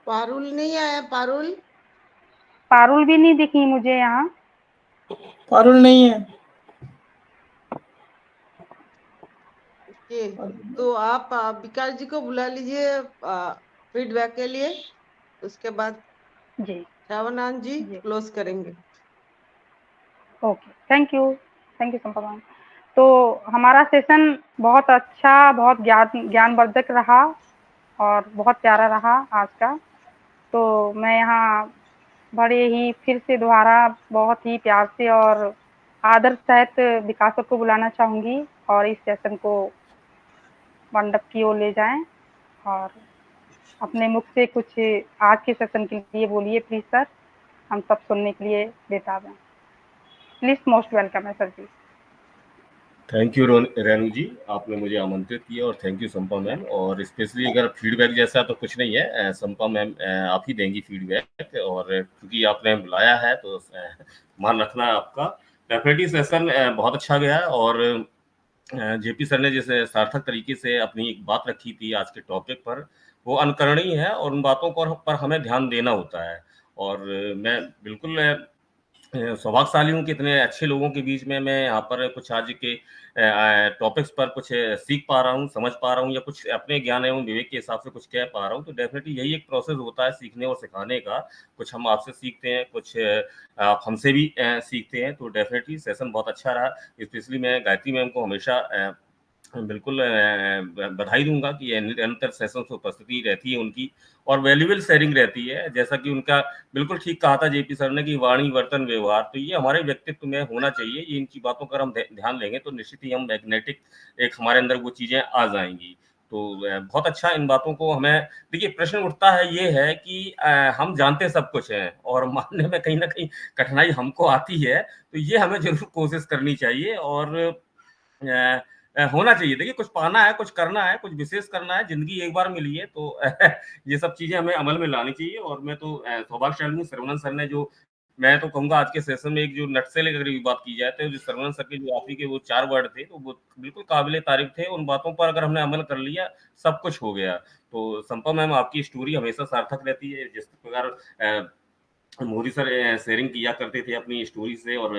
पारुल नहीं आया? पारुल भी नहीं दिखी मुझे यहाँ। पारुल नहीं है। तो आप विकास जी को बुला लीजिए फीडबैक के लिए, उसके बाद जी श्रावणानंद जी क्लोज करेंगे। Okay, thank you Sampa ma'am. तो हमारा सेशन बहुत अच्छा, बहुत ज्ञानवर्धक रहा और बहुत प्यारा रहा आज का। तो मैं यहाँ बड़े ही फिर से दोबारा बहुत ही प्यार से और आदर सहित विकास को बुलाना चाहूँगी और इस सेशन को मंडप की ओर ले जाएं और अपने मुख से कुछ आज के सेशन के लिए बोलिए प्लीज सर, हम सब सुनने के लिए बेताब हैं। प्लीज, मोस्ट वेलकम है sir ji. Thank you Renu ji, आपने मुझे आमंत्रित किया, और थैंक यू संपा मैम। और स्पेशली अगर फीडबैक जैसा तो कुछ नहीं है, संपा मैम आप ही देंगी फीडबैक, और क्योंकि आपने बुलाया है तो मान रखना है आपका। डेफिनेटली सेशन बहुत अच्छा गया, और जेपी सर ने जैसे सार्थक तरीके से अपनी एक बात रखी थी आज के टॉपिक पर, वो अनुकरणीय है, और उन बातों पर हमें ध्यान देना होता है। और मैं बिल्कुल सौभाग्यशाली हूँ कि इतने अच्छे लोगों के बीच में मैं यहाँ पर कुछ आज के टॉपिक्स पर कुछ सीख पा रहा हूँ, समझ पा रहा हूँ, या कुछ अपने ज्ञान एवं विवेक के हिसाब से कुछ कह पा रहा हूँ। तो डेफिनेटली यही एक प्रोसेस होता है सीखने और सिखाने का। कुछ हम आपसे सीखते हैं, कुछ आप हमसे भी सीखते हैं। तो डेफिनेटली सेशन बहुत अच्छा रहा। स्पेशली मैं गायत्री मैम को हमेशा बिल्कुल बधाई दूंगा कि निरंतर सेशंस में उपस्थिति रहती है उनकी, और वैल्यूएबल शेयरिंग रहती है। जैसा कि उनका बिल्कुल ठीक कहा था जेपी सर ने कि वाणी, वर्तन, व्यवहार, तो ये हमारे व्यक्तित्व में होना चाहिए। ये इनकी बातों पर हम ध्यान देंगे तो निश्चित ही हम मैग्नेटिक एक हमारे अंदर वो चीजें आ जाएंगी। तो बहुत अच्छा इन बातों को हमें, देखिए प्रश्न उठता है ये है कि हम जानते सब कुछ हैं और मानने में कहीं ना कहीं कठिनाई हमको आती है। तो ये हमें जरूर कोशिश करनी चाहिए, और होना चाहिए। देखिए कुछ पाना है, कुछ करना है, कुछ विशेष करना है, जिंदगी एक बार मिली है, तो ये सब चीजें हमें अमल में लानी चाहिए। और मैं तो सौभाग्यशाली हूँ, सरवणन सर ने जो, मैं तो कहूंगा आज के सेशन में एक जो नटसेल अगर बात की जाए तो जो सरवणन सर के जो आखिरी के वो 4 वर्ड थे, तो वो बिल्कुल काबिले तारीफ थे। उन बातों पर अगर हमने अमल कर लिया, सब कुछ हो गया। तो संपा मैम, आपकी स्टोरी हमेशा सार्थक रहती है। जिस प्रकार मोदी सर शेयरिंग किया करते थे अपनी स्टोरी से, और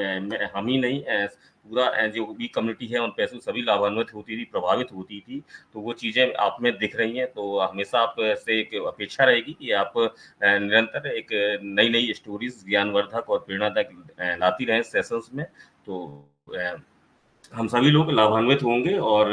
हम ही नहीं, पूरा जो भी कम्युनिटी है उन पैसों सभी लाभान्वित होती थी, प्रभावित होती थी। तो वो चीज़ें आप में दिख रही हैं। तो हमेशा आप से एक अपेक्षा रहेगी कि आप निरंतर एक नई नई स्टोरीज ज्ञानवर्धक और प्रेरणादायक लाती रहें सेशंस में। तो हम सभी लोग लाभान्वित होंगे। और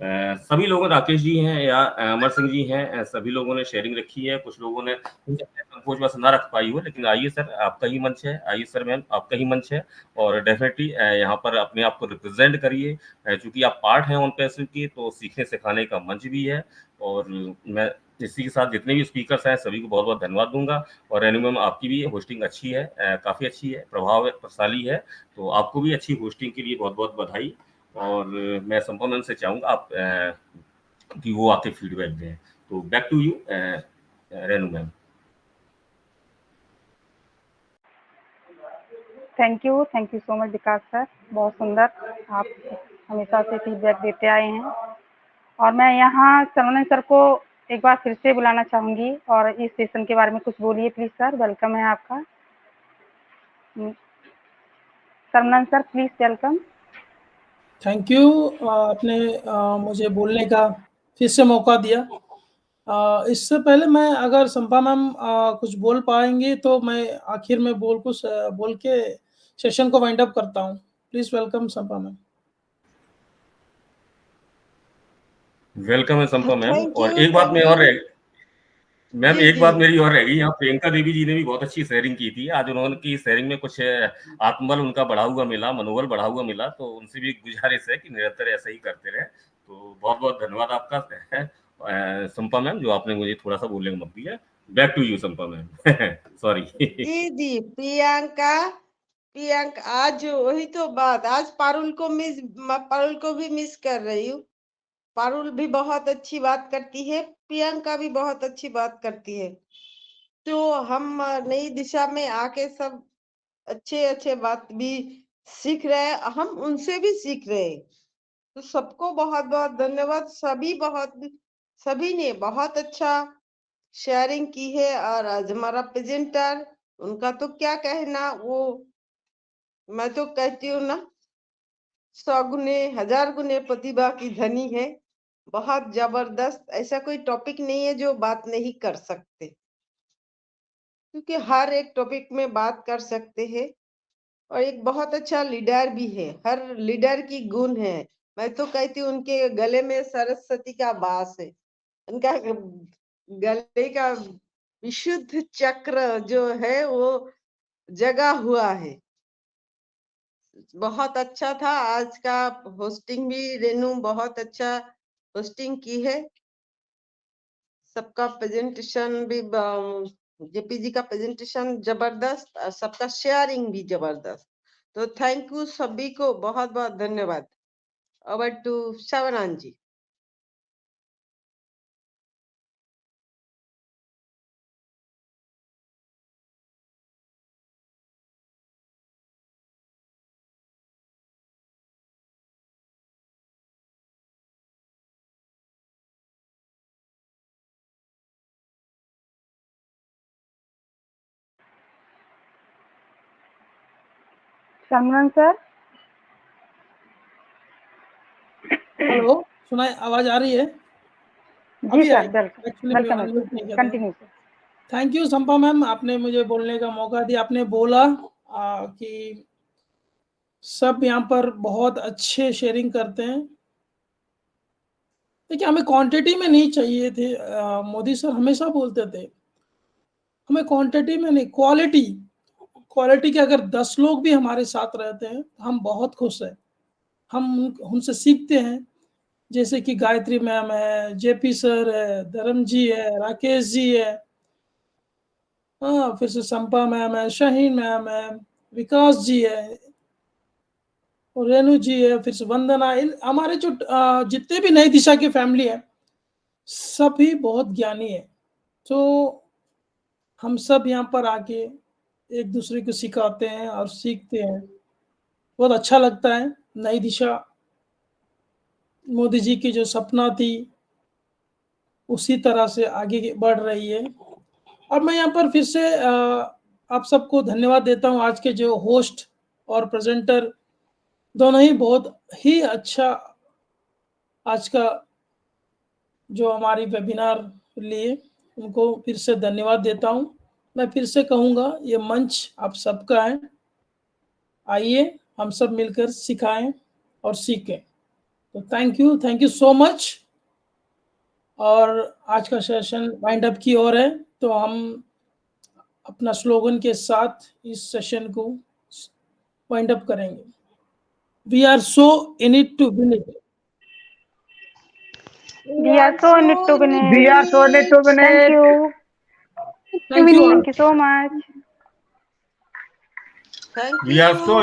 सभी लोगों, राकेश जी हैं या अमर सिंह जी हैं, सभी लोगों ने शेयरिंग रखी है। कुछ लोगों ने संकोच बस ना रख पाई हो, लेकिन आइए सर, आपका ही मंच है। आइए सर मैम, आपका ही मंच है। और डेफिनेटली यहाँ पर अपने आप को रिप्रेजेंट करिए, क्योंकि आप पार्ट हैं उन पैसों की, तो सीखने सिखाने का मंच भी है। और मैं इसी के साथ जितने भी स्पीकर्स हैं सभी को बहुत बहुत धन्यवाद दूंगा। और रेनू मैम, आपकी भी होस्टिंग अच्छी है, काफ़ी अच्छी है, प्रभावशाली है। तो आपको भी अच्छी होस्टिंग के लिए बहुत बहुत बधाई। और मैं संपन्न से चाहूंगा आप कि वो आके फीडबैक दें। तो back to you Renu ma'am. Thank you so much Vikas sir, बहुत सुंदर। आप हमेशा से फीडबैक देते आए हैं। और मैं यहाँ सरवणन सर को एक बार फिर से बुलाना चाहूँगी, और इस सेशन के बारे में कुछ बोलिए प्लीज़ सर, वेलकम है आपका। Saravanan sir please welcome. Thank you, आपने मुझे बोलने का फिर से मौका दिया। इससे पहले मैं, अगर संपा मैम कुछ बोल पाएंगे तो मैं आखिर में बोल के सेशन को वाइंड अप करता हूँ। Please welcome Sampa ma'am. Welcome है संपा मैम। थैंक और यू, एक बात में और मैम, जी एक जी। बात मेरी और रह गई, यहाँ प्रियंका देवी जी ने भी बहुत अच्छी शेयरिंग की थी। आज उन्होंने की शेयरिंग में कुछ आत्मबल उनका बढ़ा हुआ मिला, मनोबल बढ़ा हुआ मिला। तो उनसे भी गुजारिश है कि निरंतर ऐसा ही करते रहे। तो बहुत बहुत धन्यवाद आपका संपा मैम, जो आपने मुझे थोड़ा सा बोलने का मौका दिया। Back to you Sampa ma'am. Sorry. जी जी, प्रियंका आज वही तो बात, आज पारुल को भी मिस कर रही हूँ। पारुल भी बहुत अच्छी बात करती है, प्रियंका भी बहुत अच्छी बात करती है। तो हम नई दिशा में आके सब अच्छे अच्छे बात भी सीख रहे हैं, हम उनसे भी सीख रहे हैं। तो सबको बहुत बहुत धन्यवाद। सभी ने बहुत अच्छा शेयरिंग की है। और आज हमारा प्रेजेंटर, उनका तो क्या कहना, वो मैं तो कहती हूँ ना, 100 गुने 1000 गुने प्रतिभा की धनी है। बहुत जबरदस्त, ऐसा कोई टॉपिक नहीं है जो बात नहीं कर सकते, क्योंकि हर एक टॉपिक में बात कर सकते हैं। और एक बहुत अच्छा लीडर भी है, हर लीडर की गुण है। मैं तो कहती हूँ उनके गले में सरस्वती का वास है। उनका गले का विशुद्ध चक्र जो है वो जगा हुआ है। बहुत अच्छा था आज का होस्टिंग भी, रेनू बहुत अच्छा होस्टिंग की है। सबका प्रेजेंटेशन भी, जेपी जी का प्रेजेंटेशन जबरदस्त, और सबका शेयरिंग भी जबरदस्त। तो थैंक यू सभी को, बहुत बहुत धन्यवाद। Over to Shavanan ji. Shamran sir. Hello, सुनाई आवाज आ रही है? जी sir, welcome, actually continue sir. Thank you Sampa ma'am, आपने मुझे बोलने का मौका दिया। आपने बोला कि सब यहाँ पर बहुत अच्छे शेयरिंग करते हैं। देखिए, हमें क्वांटिटी में नहीं चाहिए थे। मोदी सर हमेशा बोलते थे हमें क्वांटिटी में नहीं, क्वालिटी के अगर 10 लोग भी हमारे साथ रहते हैं हम बहुत खुश हैं। हम उनसे सीखते हैं, जैसे कि गायत्री मैम है, जेपी सर है, धर्म जी है, राकेश जी है, हाँ, फिर से संपा मैम है, शाहीन मैम है, विकास जी है, और रेणु जी है, फिर से वंदना। इन हमारे जो जितने भी नई दिशा की फैमिली है सभी बहुत ज्ञानी है। तो हम सब यहाँ पर आके एक दूसरे को सिखाते हैं और सीखते हैं, बहुत अच्छा लगता है। नई दिशा मोदी जी की जो सपना थी उसी तरह से आगे बढ़ रही है। और मैं यहाँ पर फिर से आप सबको धन्यवाद देता हूँ। आज के जो होस्ट और प्रेजेंटर दोनों ही बहुत ही अच्छा आज का जो हमारी वेबिनार लिए, उनको फिर से धन्यवाद देता हूँ। मैं फिर से कहूँगा ये मंच आप सबका है, आइए हम सब मिलकर सिखाएं और सीखें। तो थैंक यू सो मच। और आज का सेशन वाइंड अप की ओर है, तो हम अपना स्लोगन के साथ इस सेशन को वाइंड अप करेंगे। We are so in it to win it. We are so in it to win it. We are so in it to win Thank it. you. Thank you all. Thank you so much. Thank We are you. so